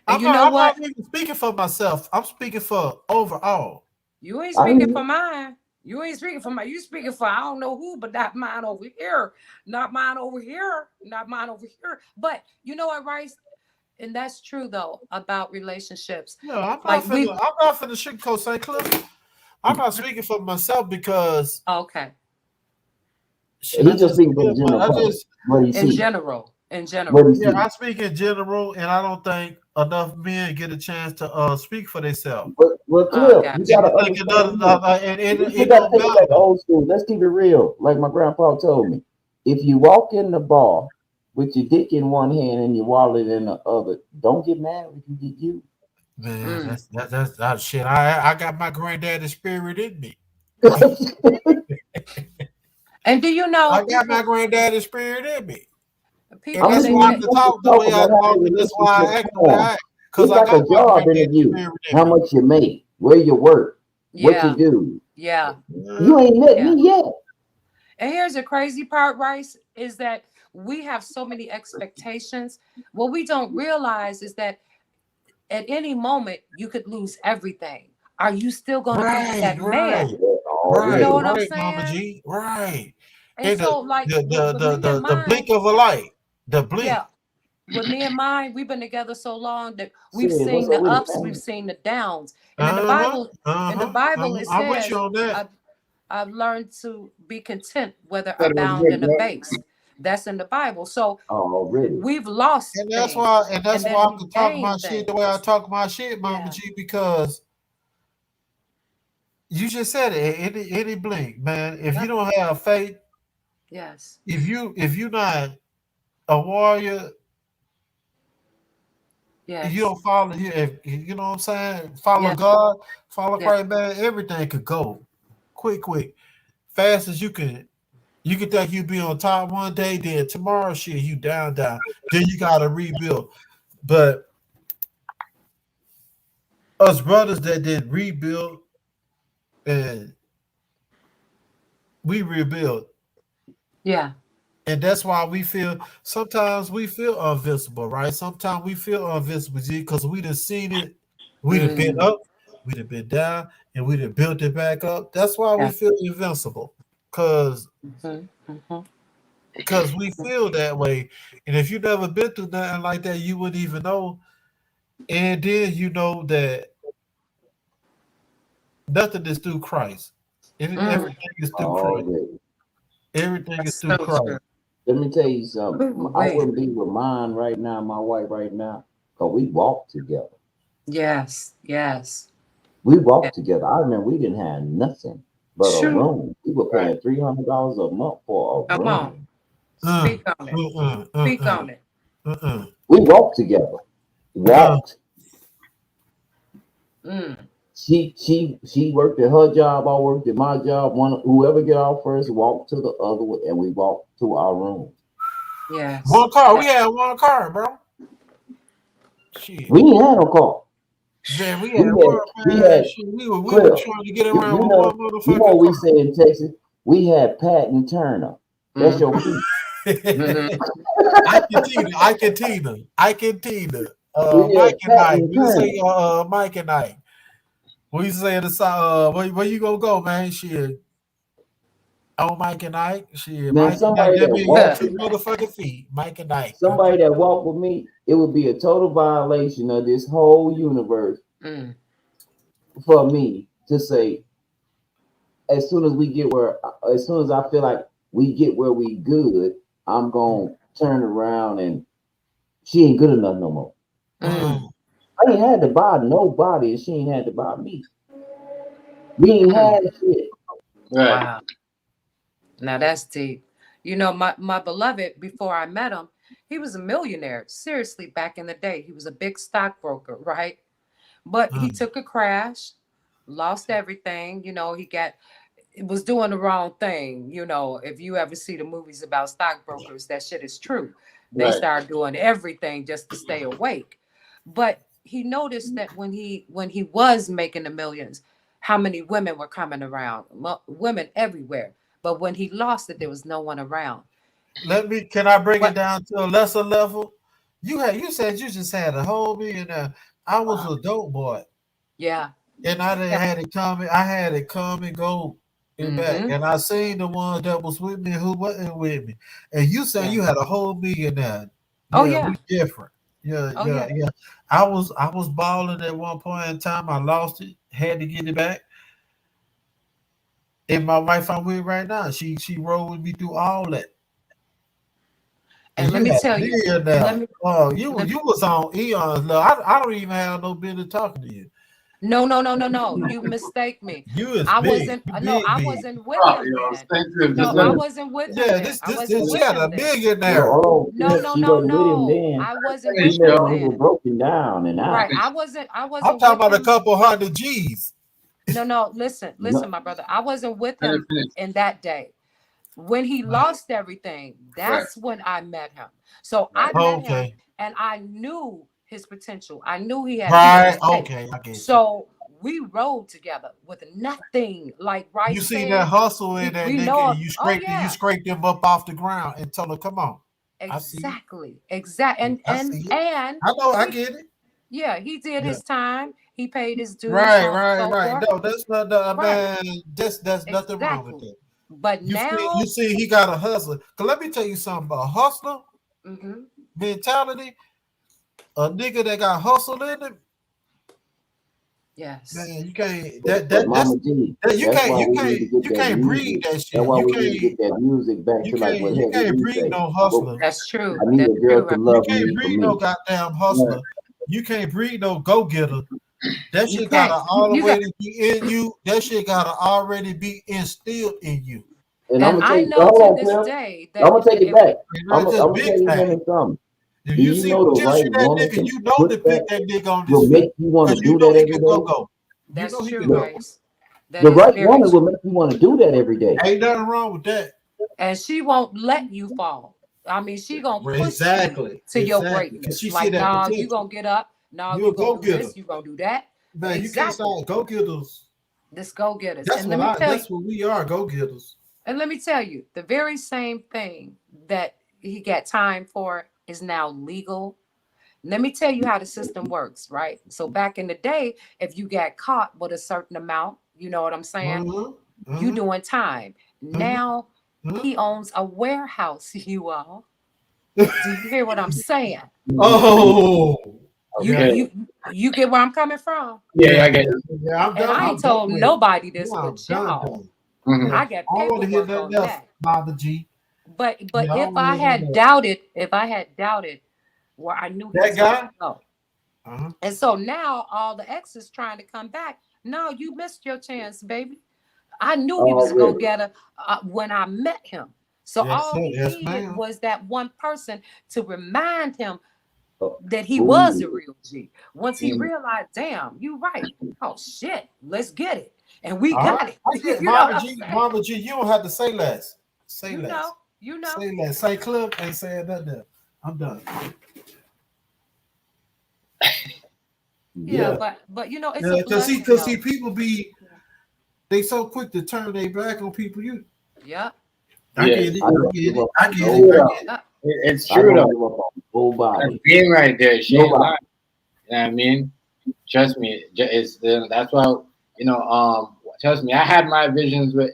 B: And you know
E: I'm not
B: what?
E: even speaking for myself. I'm speaking for overall.
B: You ain't
D: I
B: speaking for
D: mean,
B: mine. You ain't speaking for mine. You speaking for I don't know who, but not mine over here. Not mine over here. Not mine over here. But you know what, Rice? And that's true though about relationships.
E: Yeah,
B: Like we
E: I'm not finna sugarcoat St. Cliff. I'm not speaking for myself because
B: okay.
E: shit,
D: he just speaking for the general
E: I
D: public.
E: just
D: What do you
B: In
D: see?
B: general. In
D: What do
B: general.
D: you
E: yeah,
D: see?
E: I speak in general, and I don't think enough men get a chance to speak for themselves.
D: But
B: Oh, I
D: Cliff, you
B: got you.
D: gotta
E: I think
D: understand this.
E: and
D: We
E: it
D: gotta
E: don't
D: take it back
E: matter.
D: old school. Let's keep it real. Like my grandpa told me. If you walk in the bar with your dick in one hand and your wallet in the other, don't get mad if you get you.
E: Man,
B: Mm.
E: that's that shit. I got my granddaddy spirit in me.
B: And do you know
E: I got my granddaddy spirit in me. And
B: people
D: I'm
E: that's
B: say
E: why I
D: just
B: that
E: can talk the way
D: talking
E: I
D: about how
E: talk,
D: the
E: and that's why I
D: relationship
E: act the way I
D: form.
E: act. Because
D: It's
E: I
D: like
E: got
D: a
E: my
D: job
E: granddaddy
D: interview.
E: spirit in
D: How
E: me.
D: much you make, where you work, what you
B: yeah,
D: do.
B: yeah,
D: You ain't met
B: yeah.
D: me yet.
B: And here's the crazy part, Rice, is that we have so many expectations. What we don't realize is that at any moment you could lose everything. Are you still going to be
E: Right,
B: that man?
E: right.
B: You know
E: Right,
B: what
D: Already.
B: I'm
E: right, Mama
B: saying?
E: G. Right.
B: And
E: And
B: so, like with me and
E: the
B: mine,
E: blink of a light. The blink.
B: yeah, with me and mine, we've been together so long that we've
D: Shit, what's
B: seen
D: up
B: the
D: with it,
B: ups, we've
D: man?
B: seen the downs. And
E: Uh-huh. Uh-huh.
B: It
E: I'm with you
B: says,
E: on that.
B: I've learned to be content, whether
G: That was
B: abound
G: good,
B: and
G: bro.
B: abased. That's in the Bible. So
D: Already.
B: we've lost
E: And
B: things, and
E: that's why
B: then
E: I
B: we've
E: can talk my
B: gained
E: shit the way I
B: things.
E: talk my shit, Mama
B: Yeah.
E: G, because you just said it, any blink, man. If you
B: Yep.
E: don't have faith,
B: Yes.
E: if you not a warrior, if you
B: Yes.
E: don't follow here, if you know what I'm saying, follow
B: Yeah.
E: God, follow
B: Yeah.
E: Christ, man, everything could go quick, fast as you can. You can think you be on top one day, then tomorrow shit you down, then you gotta rebuild. But us brothers that did rebuild and we rebuild.
B: Yeah.
E: And that's why we feel sometimes we feel invincible, right? Sometimes we feel invincible because we done seen it, we done been
B: Mm.
E: up, we done been down, and we done built it back up. That's why we
B: Yeah.
E: feel invincible. Cause
B: Mhm. Mhm.
E: because we feel that way. And if you never been through nothing like that, you wouldn't even know. And then you know that nothing is through Christ.
B: Mm.
E: Everything is through Christ.
D: Already.
E: Everything is
B: That's
E: through
B: so
E: Christ.
B: true.
D: Let me tell you something.
B: Ooh,
D: I
B: wait.
D: wouldn't be with mine right now, my wife right now, because we walked together.
B: Yes. Yes.
D: We
B: Yeah.
D: walked together. I remember we didn't have nothing but a
B: Sure.
D: room. We were
G: Right.
D: paying $300 a month for a
B: Come on.
D: room.
E: Uh,
B: Speak on it.
E: uh, uh,
B: Speak
E: uh,
B: on it.
E: uh,
D: We walked together.
E: uh,
D: Walked.
B: Mm.
D: She worked at her job. I worked at my job. One whoever get off first walked to the other one, and we walked to our room.
B: Yes.
E: one car.
B: Yeah.
E: We had one car, bro. Shit.
D: We ain't had no car.
E: Man, we
D: We
E: had one, man.
D: had
E: Shit, we were
D: Cliff.
E: trying to get
D: You
E: around with
D: know
E: one
D: you know
E: motherfucking
D: what we
E: car.
D: say in Texas. We had Pat and Turner. That's your
B: Mm-hmm.
D: feet.
B: Mm-hmm.
E: I can Tina.
D: We
E: Mike
D: had
E: and
D: Pat
E: Ike.
D: and
E: We just
D: Turner.
E: say Mike and Ike. We say the where you gonna go, man? Shit. Oh, Mike and Ike. Shit,
D: Now
E: Mike and Ike.
D: somebody
E: That
D: that
E: mean you got
D: walked
E: two
D: with
E: motherfucking feet. Mike and Ike.
D: somebody that walked with me, it would be a total violation of this whole universe
B: Mm.
D: for me to say as soon as we get where as soon as I feel like we get where we good, I'm gonna turn around and she ain't good enough no more.
E: Uh-uh.
B: Mm.
D: I ain't had to buy nobody and she ain't had to buy me. We ain't
B: Mm.
D: had shit.
G: Right.
B: Wow. Now that's deep. You know, my beloved, before I met him, he was a millionaire. Seriously, back in the day, he was a big stockbroker, right? But he
E: Uh-uh.
B: took a crash, lost everything. Was doing the wrong thing. You know, if you ever see the movies about stockbrokers, that shit is true. They
G: Right.
B: start doing everything just to stay awake. But he noticed that when he was making the millions, how many women were coming around, women everywhere. But when he lost it, there was no one around.
E: Can I bring it
B: But
E: down to a lesser level? You said you just had a whole millionaire. I was a dope boy.
B: yeah,
E: And I done
B: yeah,
E: had it come. I had it come and go and back.
B: mm-hmm,
E: And I seen the ones that was with me and who wasn't with me. And you saying
B: yeah.
E: you had a whole millionaire.
B: Oh
E: Yeah,
B: yeah,
E: we different. Yeah,
B: oh
E: yeah,
B: yeah.
E: yeah. I was balling at one point in time. I lost it, had to get it back. And my wife I'm with right now, she rode with me through all that. And
B: And let
E: you
B: me
E: had a
B: tell you, let
E: millionaire.
B: me
E: Oh, you
B: let
E: you was on Eon's love. I don't even have no business talking to you.
B: No, no, no, no, no. You mistake me.
E: You is
B: I
E: big.
B: wasn't.
E: You
B: No,
E: big,
B: I
E: big.
B: wasn't with
G: Oh,
B: him then.
G: thank you. Just
B: No,
G: let
B: I
G: it.
B: wasn't with him
E: Yeah,
B: then.
E: this
B: I
E: this
B: wasn't
E: this she
B: with
E: had
B: him
E: a
B: then.
D: Well,
E: millionaire.
D: hold
B: No,
D: on,
B: no,
D: she
B: no,
D: wasn't with him
B: no.
D: then.
B: I wasn't
G: Finish,
B: with
D: She
B: him
D: wasn't
G: yo.
D: he was
B: then.
D: broken down and
B: Right.
D: out.
B: I
E: I'm
B: wasn't
E: talking
B: with
E: about a
B: him.
E: couple hundred G's.
B: No, no. Listen, listen,
D: No,
B: my brother. I wasn't with
G: Let it
B: him
G: finish.
B: in that day. When he lost everything,
G: Right.
B: that's when I met him. So I
G: Right.
B: met him
E: Okay.
B: and I knew his potential. I knew he had more
E: Right.
B: in him.
E: Okay. I get you.
B: So we rode together with nothing. Like
E: You
B: Rice
E: seen that
B: said,
E: hustle in that
B: we
E: nigga, and
B: know.
E: you
B: Oh
E: scraped it. You
B: yeah,
E: scraped him up off the ground and told him, "Come on." I see
B: exactly, exact.
E: it.
B: And
E: I
B: and
E: see it.
B: and
E: I know. I
B: he,
E: get it.
B: yeah, he did
E: Yeah.
B: his time. He paid his dues,
E: Right.
B: so on and
E: Right.
B: so
E: Right.
B: forth.
E: No, that's not the
B: Right,
E: man. That's nothing wrong with
B: exactly.
E: that.
B: But
E: You
B: now,
E: see, he got a hustler. Cause let me tell you something about hustler
B: hmm
E: mentality. A nigga that got hustle in him,
B: yes,
E: man, you can't
D: but Mama G,
E: you
D: that's
E: can't
D: why
E: you
D: we need
E: can't
D: to get
E: you
D: that
E: can't breed
D: music.
E: that
D: That's
E: shit.
D: why we need to get that music back to like what
E: You
D: Heavy
E: can't
D: D
E: breed
D: say.
E: no
D: But
E: hustler.
B: that's true.
D: I need
B: That's
D: a girl
B: true.
D: to
E: You
D: love
E: can't
D: me for
E: breed no
D: me.
E: goddamn
G: Right.
E: hustler. You can't breed no go getter. That
B: You
E: shit gotta
B: can't. You got.
E: already be in you. That shit gotta already be instilled in you.
D: And I'm
B: And
D: gonna tell
B: I
D: you,
B: know
D: hold
B: to
D: on,
B: this
D: Cliff.
B: day
D: I'm
B: that
D: gonna take it
B: if
D: back.
E: And that's
D: I'm
E: just
D: gonna
E: big
D: tell you
E: time.
D: women something.
E: If
D: Do
E: you
D: you
E: see
D: know the
E: potential
D: right
E: in that
D: woman
E: nigga,
D: can
E: you know
D: put
E: to pick
D: that
E: that nigga on
D: will
E: his
D: make
E: feet.
D: you want to
E: Cause you
D: do
E: know
D: that
E: he
D: every
E: can go
D: day?
E: go. You
B: that's
E: know he
B: true,
E: can
D: The,
E: go.
B: Rice. That
D: the
B: is
D: right
B: very
D: woman will
B: true.
D: make you want to do that every day.
E: Ain't nothing wrong with that.
B: And she won't let you fall. I mean, she gonna
E: Well,
B: push you
E: exactly.
B: to your
E: Exactly. Cause
B: greatness.
E: she see
B: Like,
E: that
B: nah, you
E: potential.
B: gonna get up. Nah,
E: You a
B: you gonna
E: go
B: do
E: getter.
B: this. You gonna do that.
E: Man, you can't
B: Exactly.
E: stop go-getters.
B: This go-getters.
E: That's
B: And let me tell you,
E: that's what we are, go-getters.
B: and let me tell you, the very same thing that he got time for is now legal. Let me tell you how the system works, right? So back in the day, if you got caught with a certain amount, you know what I'm saying? You doing time. Now he owns a warehouse, you all. Do you hear what I'm saying?
E: Oh,
G: Okay.
B: You get where I'm coming from?
G: Yeah, I get it.
E: Yeah, I'm
B: And
E: done.
B: I
E: I'm
B: ain't told
E: done with it.
B: nobody this
E: Yeah, I'm
B: but
E: done.
B: y'all.
G: Mhm.
B: I got
E: I don't want to hear
B: paperwork
E: nothing
B: on
E: else,
B: that.
E: Mama G.
B: But
E: Yeah, I
B: if
E: don't
B: I
E: want to hear
B: had
E: nothing else.
B: doubted, where I knew he
E: That
B: was going to
E: guy?
B: go.
E: Uh-huh.
B: And so now all the exes trying to come back. No, you missed your chance, baby. I knew he was a
D: Already.
B: go-getter when I met him. So
E: Yes,
B: all
E: sir.
B: he
E: Yes,
B: needed
E: ma'am.
B: was that one person to remind him
D: Oh,
B: that he was a
D: ooh.
B: real G. Once he
G: Mhm.
B: realized, damn, you right. Oh shit, let's get it. And we
E: All right.
B: got it.
E: I get
B: You know what
E: Mama
B: I'm
E: G.
B: saying?
E: Mama G, you don't have to say less. Say
B: You
E: less.
B: know, you know.
E: Say less. Say Cliff ain't saying nothing else. I'm done.
B: Yeah,
D: Yeah.
B: but you know, it's a
E: Yeah,
B: blessing
E: cause see,
B: though.
E: people they so quick to turn their back on people.
B: Yeah,
E: I
G: Yeah.
E: get it.
D: I
E: I
D: don't
E: get
D: give
E: it.
D: up
E: I
D: on
E: get it.
G: True
E: I
G: though.
E: get it.
B: yeah.
G: It's
D: I
G: true
D: don't
G: though.
D: give up on
G: That's
D: nobody.
G: being right there. She ain't
D: Nobody.
G: lying. You know what I mean? Trust me. It's that's why trust me. I had my visions with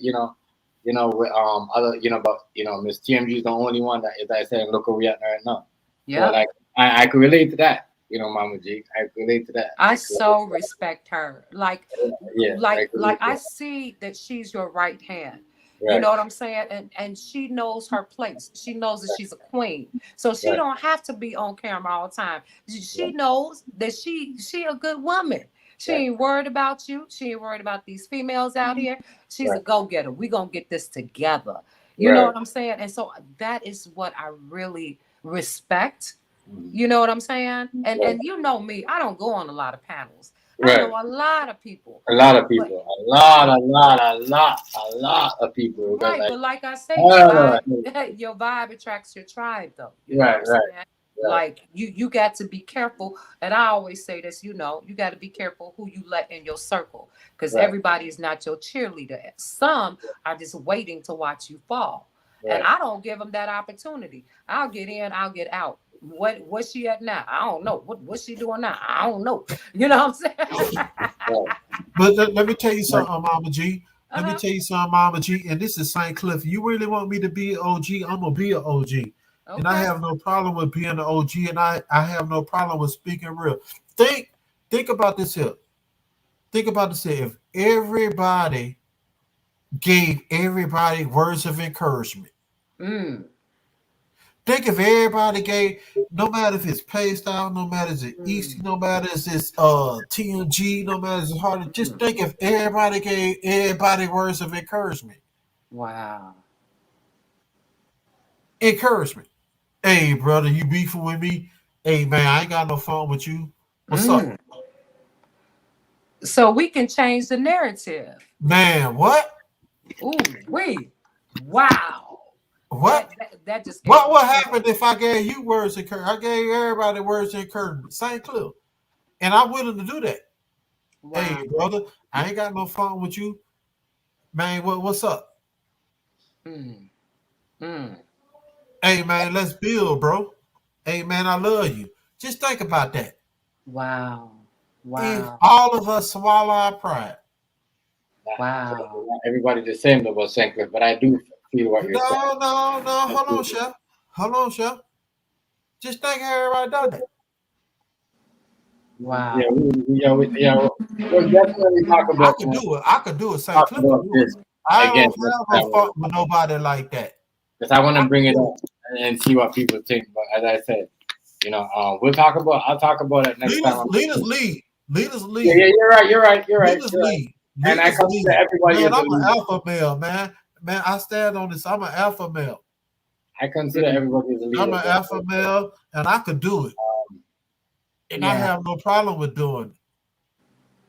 G: with other but Miss TMG is the only one that is like saying look where we at right now. So
B: Yeah.
G: like I could relate to that. Mama G. I could relate to that.
B: I so respect her. Like,
G: Yeah, I could relate to
B: I
G: that.
B: see that she's your right hand. You
G: Right,
B: know what I'm saying? And she knows her place. She knows that she's a queen. So she
G: right,
B: don't have to be on camera all the time. She
G: right,
B: knows that she a good woman. She
G: right,
B: ain't worried about you. She ain't worried about these females out here. She's a
G: right,
B: go-getter. We gonna get this together. You know
G: right.
B: what I'm saying? And so that is what I really respect.
G: Mhm.
B: You know what I'm saying?
G: Right,
B: And you know me, I don't go on a lot of panels. I
G: right.
B: know a lot of people,
G: A lot of
B: but
G: people, a lot of people. Because
B: right, but like I say, your
G: uh,
B: vibe, your vibe attracts your tribe, though. You know what
G: right,
B: I'm
G: right,
B: saying?
G: right,
B: Like you got to be careful, and I always say this. You know, you got to be careful who you let in your circle, because
G: right,
B: everybody is not your cheerleader. Some are just waiting to watch you fall, and
G: right.
B: I don't give them that opportunity. I'll get in, I'll get out. What's she at now? I don't know. What's she doing now? I don't know. You know what I'm saying?
G: Right.
E: But let me tell you
G: Right.
E: something, Mama G. Let me
B: Uh-huh.
E: tell you something, Mama G. And this is St. Cliff. You really want me to be an OG? I'm gonna be an OG. And I
B: Okay.
E: have no problem with being an OG, and I have no problem with speaking real. Think think about this here. Think about this here. If everybody gave everybody words of encouragement.
B: Mm.
E: Think if everybody gave, no matter if it's paced out, no matter if it's easy,
B: Mm.
E: no matter if it's TNG, no matter if it's hard. Just
B: Mm.
E: think if everybody gave everybody words of encouragement.
B: Wow.
E: Encouragement. Hey, brother, you beefing with me? Hey, man, I ain't got no phone with you. What's up?
B: Mm. So we can change the narrative.
E: Man, what?
B: Ooh, wait. Wow.
E: What?
B: That just gave
E: What
B: me
E: what
B: chills.
E: happened if I gave you words of encouragement? I gave everybody words of encouragement. Same clue. And I'm willing to do that. Hey,
B: Wow.
E: brother, I ain't got no phone with you. Man, what's up?
B: Mm. Mm.
E: Hey, man, let's build, bro. Hey, man, I love you. Just think about that.
B: Wow.
E: If
B: Wow.
E: all of us swallow our pride.
B: Wow.
G: Not everybody the same about St. Cliff, but I do feel what you're saying.
E: No, no, no.
G: I
E: Hold on,
G: do.
E: chef. Hold on, chef. Just think how everybody done that.
G: Yeah,
B: Wow.
G: we'll definitely
E: I could do it. I could do it. St. Cliff could do it.
G: this
E: I
G: again
E: don't
G: next
E: have no
G: time
E: fuck with nobody like that.
G: because I want
E: I
G: to
E: could
G: bring it
E: do
G: up and see what people think. But as I said, we'll talk about. I'll talk about it
E: it.
G: next time.
E: Leaders lead. Leaders
G: Yeah,
E: lead.
G: you're right. You're right. You're right.
E: Leaders
G: You're right.
E: lead.
G: And I
E: Leaders
G: consider
E: lead.
G: everybody
E: Man,
G: as a
E: I'm an
G: leader.
E: alpha male, man. Man, I stand on this. I'm an alpha male.
G: I consider everybody as a
E: I'm
G: leader.
E: an alpha male, and I could do it. And I
B: Yeah.
E: have no problem with doing it.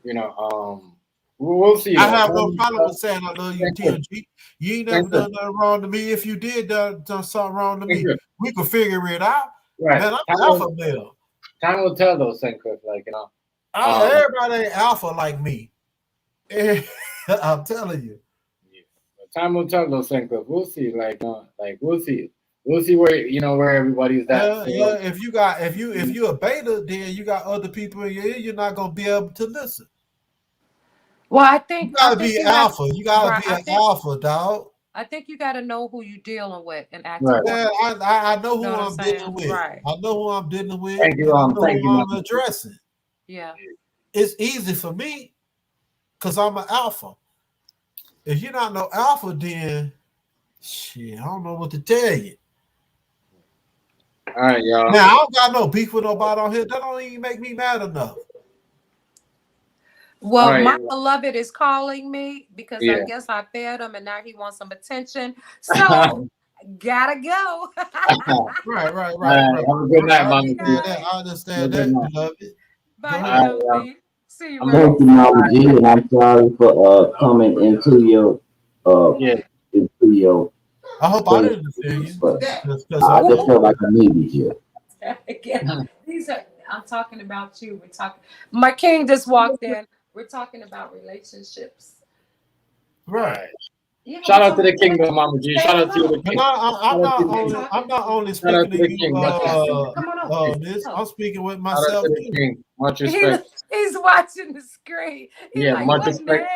G: You know, um, we'll see
E: I
G: though.
E: have no problem with saying I love you,
G: Thank you.
E: TNG. You ain't never
G: Thank you.
E: done nothing wrong to me. If you did done something wrong to
G: Thank
E: me,
G: you.
E: we could figure it out.
G: Right.
E: Man, I'm an alpha male.
G: Time will tell though, St. Cliff.
E: Everybody ain't alpha like me. I'm telling you.
G: Time will tell those things. We'll see. Like we'll see. We'll see where where everybody's at.
E: Yeah. If you a beta, then you got other people in your ear. You're not gonna be able to listen.
B: Well, I
E: You
B: think
E: gotta be alpha. You gotta be an alpha, dog.
B: I think you got to know who you're dealing with and act.
G: Right.
E: Man, I know who
B: Know what
E: I'm
B: I'm saying?
E: dealing with.
B: Right.
E: I know who I'm dealing with.
G: Thank you,
E: and I know
G: thank
E: who
G: you,
E: I'm addressing.
B: Yeah.
E: It's easy for me because I'm an alpha. If you're not no alpha, then shit, I don't know what to tell you.
G: All right, y'all.
E: Now I don't got no beef with nobody on here. That don't even make me mad enough.
B: Well,
G: Right.
B: my beloved is calling me because
G: Yeah.
B: I guess I fed him and now he wants some attention. So gotta go.
E: Right.
G: Have a good night, Mama G.
E: I understand that, beloved.
B: Bye,
E: Go
B: MB. See you,
D: Thank you, Mama G, and I'm sorry for coming into your into your.
E: I hope I didn't offend you.
D: But I just felt like I needed you.
B: Again, I'm talking about you. We're talking. My king just walked in. We're talking about relationships.
E: Right.
B: Yeah,
G: Shout out to the kingdom, Mama G. Shout out to the king.
E: I'm not only speaking to you, Miss. I'm speaking with myself too.
G: Much respect.
B: He's watching the screen. He's like,
G: much
B: what
G: respect.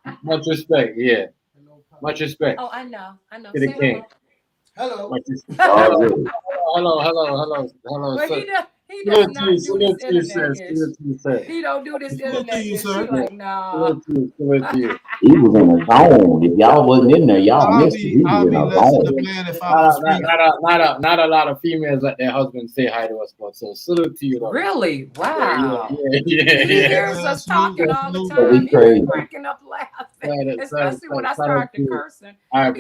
B: now?
G: Much respect. Yeah. Much respect.
B: Oh, I know.
G: To the king.
C: Hello.
G: Hello.
B: But he does not do this internet. He don't do this internet. She's like, nah.
D: He was in a zone. If y'all wasn't in there, y'all missed it. He was in a zone.
G: Not a lot of females let their husbands say hi to us, but so salute to you. Though.
B: Really? Wow.
G: Yeah.
B: He hears us talking all the
D: But we
B: time.
D: crazy.
B: He's cracking up laughing, especially when I start to cursing.
G: All right,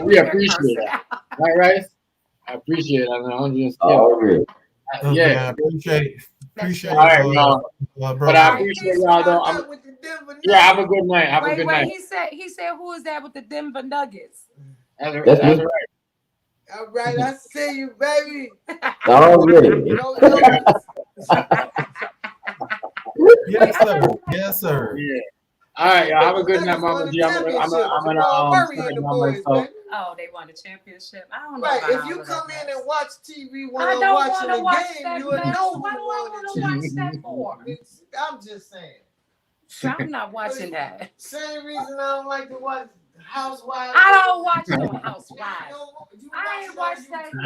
G: we appreciate that. Right? I appreciate it. Yeah.
E: Appreciate
G: all right, y'all.
E: bro.
G: But I appreciate y'all though. Yeah, have a good night. Have a good night.
B: He said, who is that with the Denver Nuggets?
G: That's right.
C: All right, I see you, baby.
D: Already.
E: Yes, sir.
G: Yeah. All right, y'all. Have a good night, Mama G. I'm gonna
B: Oh, they won the championship. I don't know.
C: Right. If you come in and watch TV while
B: I
C: I'm
B: don't
C: watching the
B: watch
C: game,
B: that
C: you would know who
B: What do I want to watch that for?
C: I'm just saying.
B: I'm not watching that.
C: Same reason I don't like to watch Housewives.
B: I don't watch no Housewives. I ain't watched that in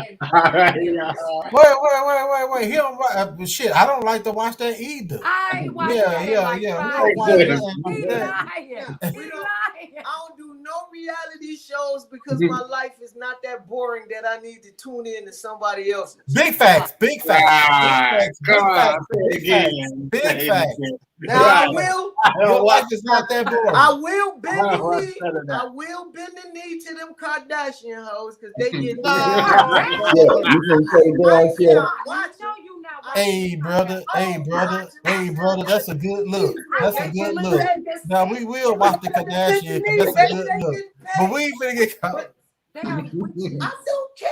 E: Wait. He don't watch shit. I don't like to watch that either.
B: I ain't watched that in like 5 years. He lying.
C: I don't do no reality shows because my life is not that boring that I need to tune in to somebody else's.
E: Big facts. Big facts.
C: Now I will.
E: Your life is not that boring.
C: I will bend the knee. I will bend the knee to them Kardashian hoes because they get.
E: Hey brother, that's a good look. Now we will watch the Kardashians. That's a good look. But we ain't gonna get caught.
C: I don't care.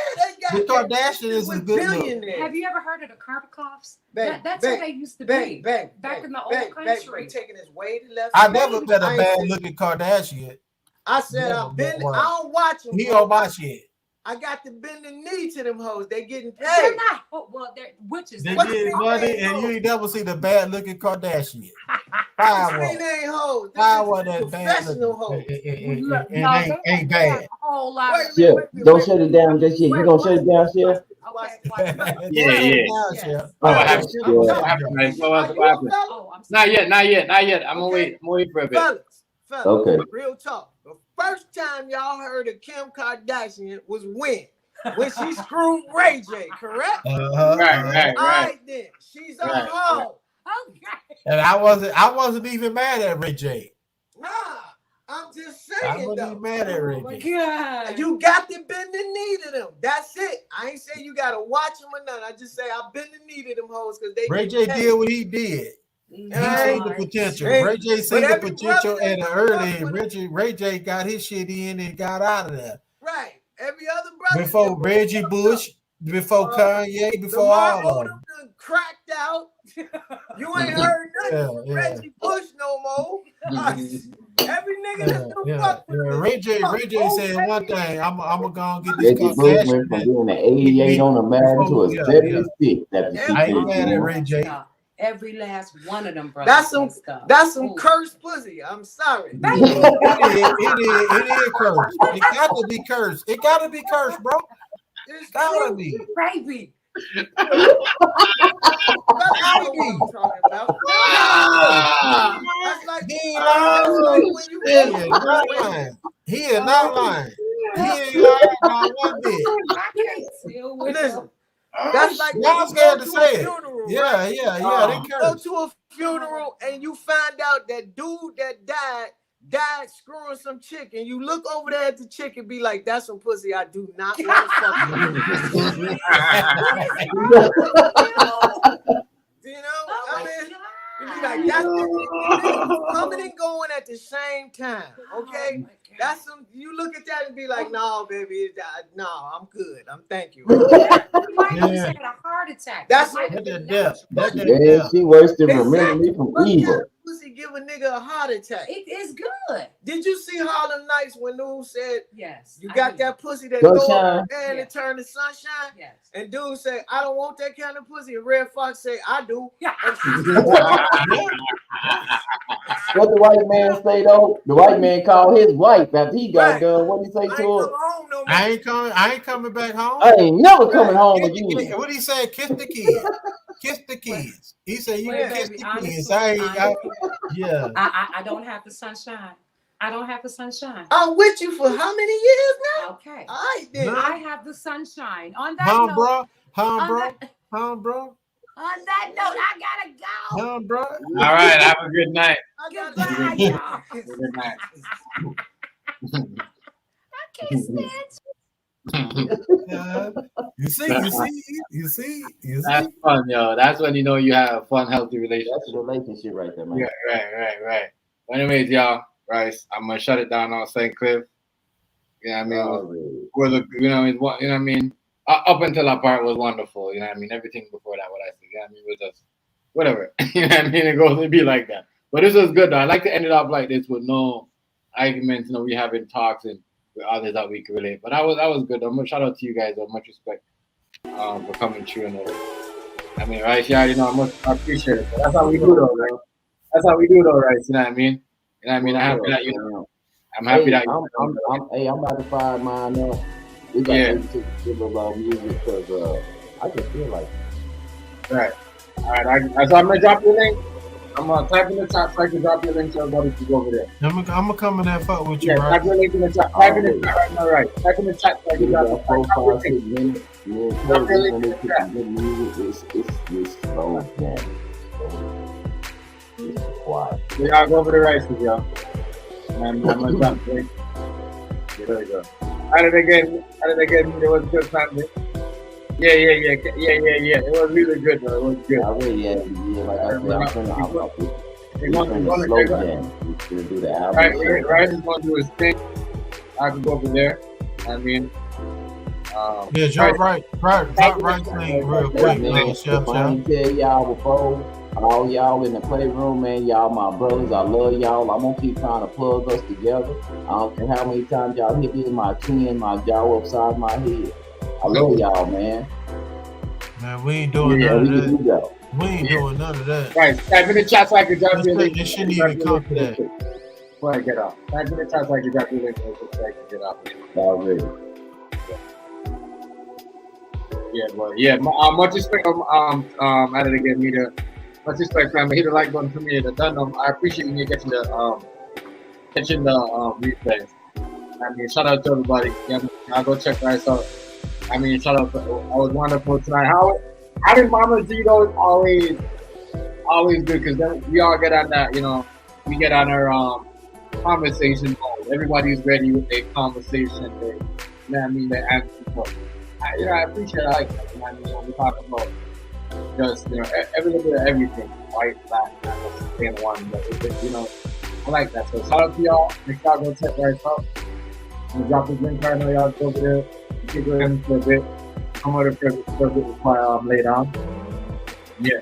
E: The Kardashian is a good look.
B: Have you ever heard of the Karpikoffs? That's what they used to be back in the old country.
C: Taking his way to left.
E: I never met a bad looking Kardashian.
C: I said I don't watch them.
E: He don't watch it.
C: I got to bend the knee to them hoes. They getting paid.
B: They're not. Well, they're witches.
E: They get money, and you ain't never see the bad looking Kardashian.
C: Ain't hoes.
E: That bad looking. Ain't bad.
D: Yeah, don't shut it down just yet. You gonna shut it down, Chef?
G: Yeah. Not yet. I'm gonna wait for a bit.
C: Fellas,
D: okay.
C: Real talk. The first time y'all heard of Kim Kardashian was when she screwed Ray J, correct?
G: Right.
C: All right then. She's a hoe.
B: Okay.
E: And I wasn't even mad at Ray J.
C: Nah, I'm just saying.
E: I wasn't even mad at Ray J.
B: God.
C: You got to bend the knee to them. That's it. I ain't say you gotta watch them or nothing. I just say I bend the knee to them hoes because they.
E: Ray J did what he did. He seen the potential. Ray J seen the potential at the early. Ray J got his shit in and got out of there.
C: Right. Every other brother
E: before Reggie Bush before Kanye, before
H: Lamar
E: all of
H: Odom
E: them.
H: done cracked out. You ain't heard nothing from
E: Yeah.
H: Reggie Bush no more. Every nigga that's gonna fuck with him.
E: Ray J said one thing. I'm gonna go and get this
D: Reggie Bush
E: Kardashian.
D: went from being an 88 on the Madden to a 76 after she
E: I ain't
D: finished
E: mad at
D: doing.
E: Ray J.
B: Every last one of them brothers.
H: That's some cursed pussy. I'm sorry.
E: It is cursed. It gotta be cursed. It gotta be cursed, bro.
H: It's
E: Gotta be.
B: Baby.
H: That's what I'm talking about. That's like when you
E: He is not lying. He ain't lying about one bit.
B: I can't deal with
H: Listen. That's like
E: y'all scared to say it.
H: Funeral,
E: Yeah,
H: right?
E: they
H: Go
E: curse.
H: to a funeral and you find out that dude that died screwing some chick, and you look over there at the chick and be like, "That's some pussy I do not want to fuck with." You know, I mean, you be like, "That's coming and going at the same time." Okay, that's some. You look at that and be like, "No, baby, no, I'm good. Thank you."
B: Had a heart attack.
H: That's
D: Yeah, she worse than remember me from Eva.
H: Pussy give a nigga a heart attack.
B: It is good.
H: Did you see Harlem Nights when dude said,
B: "Yes,
H: you got that pussy that
D: sunshine,
H: and it turned to sunshine"?
B: Yes.
H: And dude said, "I don't want that kind of pussy." And Red Fox say, "I do."
B: Yeah.
D: What the white man say though? The white man called his wife after he got done. What did he say to her?
E: I ain't coming back home.
D: I ain't never coming home again.
E: What he said? Kiss the kids. Kiss the kids. He said you can kiss the kids.
B: I don't have the sunshine. I don't have the sunshine.
H: I'm with you for how many years now?
B: Okay.
H: All right then.
B: I have the sunshine. On that note,
E: bro.
B: On that note, I gotta go.
E: Bro.
G: All right. Have a good night.
B: Goodbye, y'all.
G: Good night.
B: I can't stand
E: You see.
G: That's fun, yo. That's when you know you have a fun, healthy relationship.
D: That's a relationship right there, man.
G: Yeah, right. Well, anyways, y'all, Rice, I'm gonna shut it down on St. Cliff. You know what I mean? What I mean? Up until that part was wonderful. You know what I mean? Everything before that, what I said, you know what I mean, was just whatever. You know what I mean? It goes to be like that. But this was good though. I like to end it off like this with no arguments. We having talks and with others that we can relate. But that was good. Shout out to you guys. Much respect for coming through and all. I mean, Rice, you already know I appreciate it. But that's how we do though, bro. That's how we do though, Rice. You know what I mean? You know what I mean? I'm happy that I'm happy that
D: I'm about to fire mine up. We got to give about music because I just feel like
G: it. Right. All right. So I'm gonna drop your link. I'm gonna type in the chat so I can drop your link so everybody can go over there.
E: I'm gonna come in that fuck with you,
G: right? Type your link in the chat. Type in the chat right now, right? Type in the chat so I can drop your link. Drop your link in the chat.
D: It's so damn. It's quiet.
G: We gotta go over the Rice with y'all. And I'm gonna drop the link. There we go. At it again. It was a good time. Yeah. It was really good, though. It was good.
D: I really, like I said, I'm gonna slow jam. We're gonna do the album.
G: Right, is gonna do his thing. I can go over there. I mean,
E: drop right thing real quick, Chef.
D: I ain't tell y'all before. All y'all in the playroom, man, y'all my brothers. I love y'all. I'm gonna keep trying to plug us together. I don't care how many times y'all hit me in my chin, my jaw upside my head. I love y'all, man.
E: Man, we ain't doing none of that. We ain't doing none of that.
G: Right, type in the chat so I can drop your link.
E: It shouldn't even come to that.
G: Before I get off. Type in the chat so I can drop your link so I can get off.
D: Already.
G: Much respect at it again, Media. Much respect, man. Hit the like button for me. I appreciate you catching the replays. I mean, shout out to everybody. Yeah, I'll go check Rice out. I mean, shout out. I was wonderful tonight. Having Mama G though is always good because then we all get on that. We get on our conversation mode. Everybody's ready with their conversation. They answer. I appreciate it. I like that. When we talk about just every little bit of everything, white, black, and one. But I like that. So shout out to y'all. Make sure y'all go check Rice out. I'm gonna drop his link right now. Y'all go over there. Keep with him for a bit. some of the president before lay down. Yeah.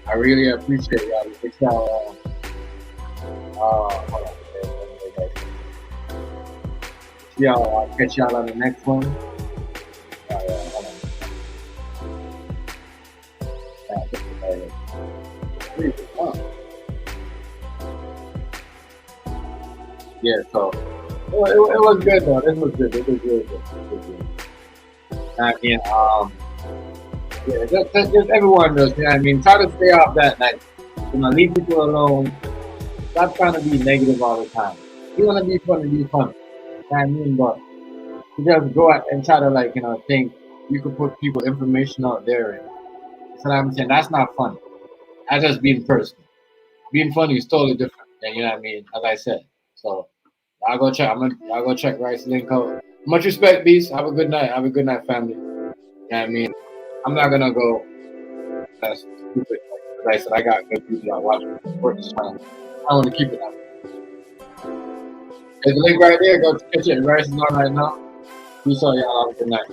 G: I really appreciate y'all. It's y'all. Hold on. Y'all, I'll catch y'all on the next one. Hold on. Yeah, so it was good though. This was good. It was really good. I mean, yeah, just everyone knows. You know what I mean? Try to stay off that. Like, leave people alone. Stop trying to be negative all the time. If you want to be funny, be funny. You know what I mean? But you just go out and try to think you could put people information out there. And that's what I'm saying. That's not funny. That's just being personal. Being funny is totally different. You know what I mean? As I said. So I'll go check. I'll go check Rice link out. Much respect, Beast. Have a good night. Have a good night, family. You know what I mean? I'm not gonna go that's stupid. Like I said, I got good people that watch me. I want to keep it up. There's a link right there. Go catch it. Rice is on right now. We saw y'all. Have a good night.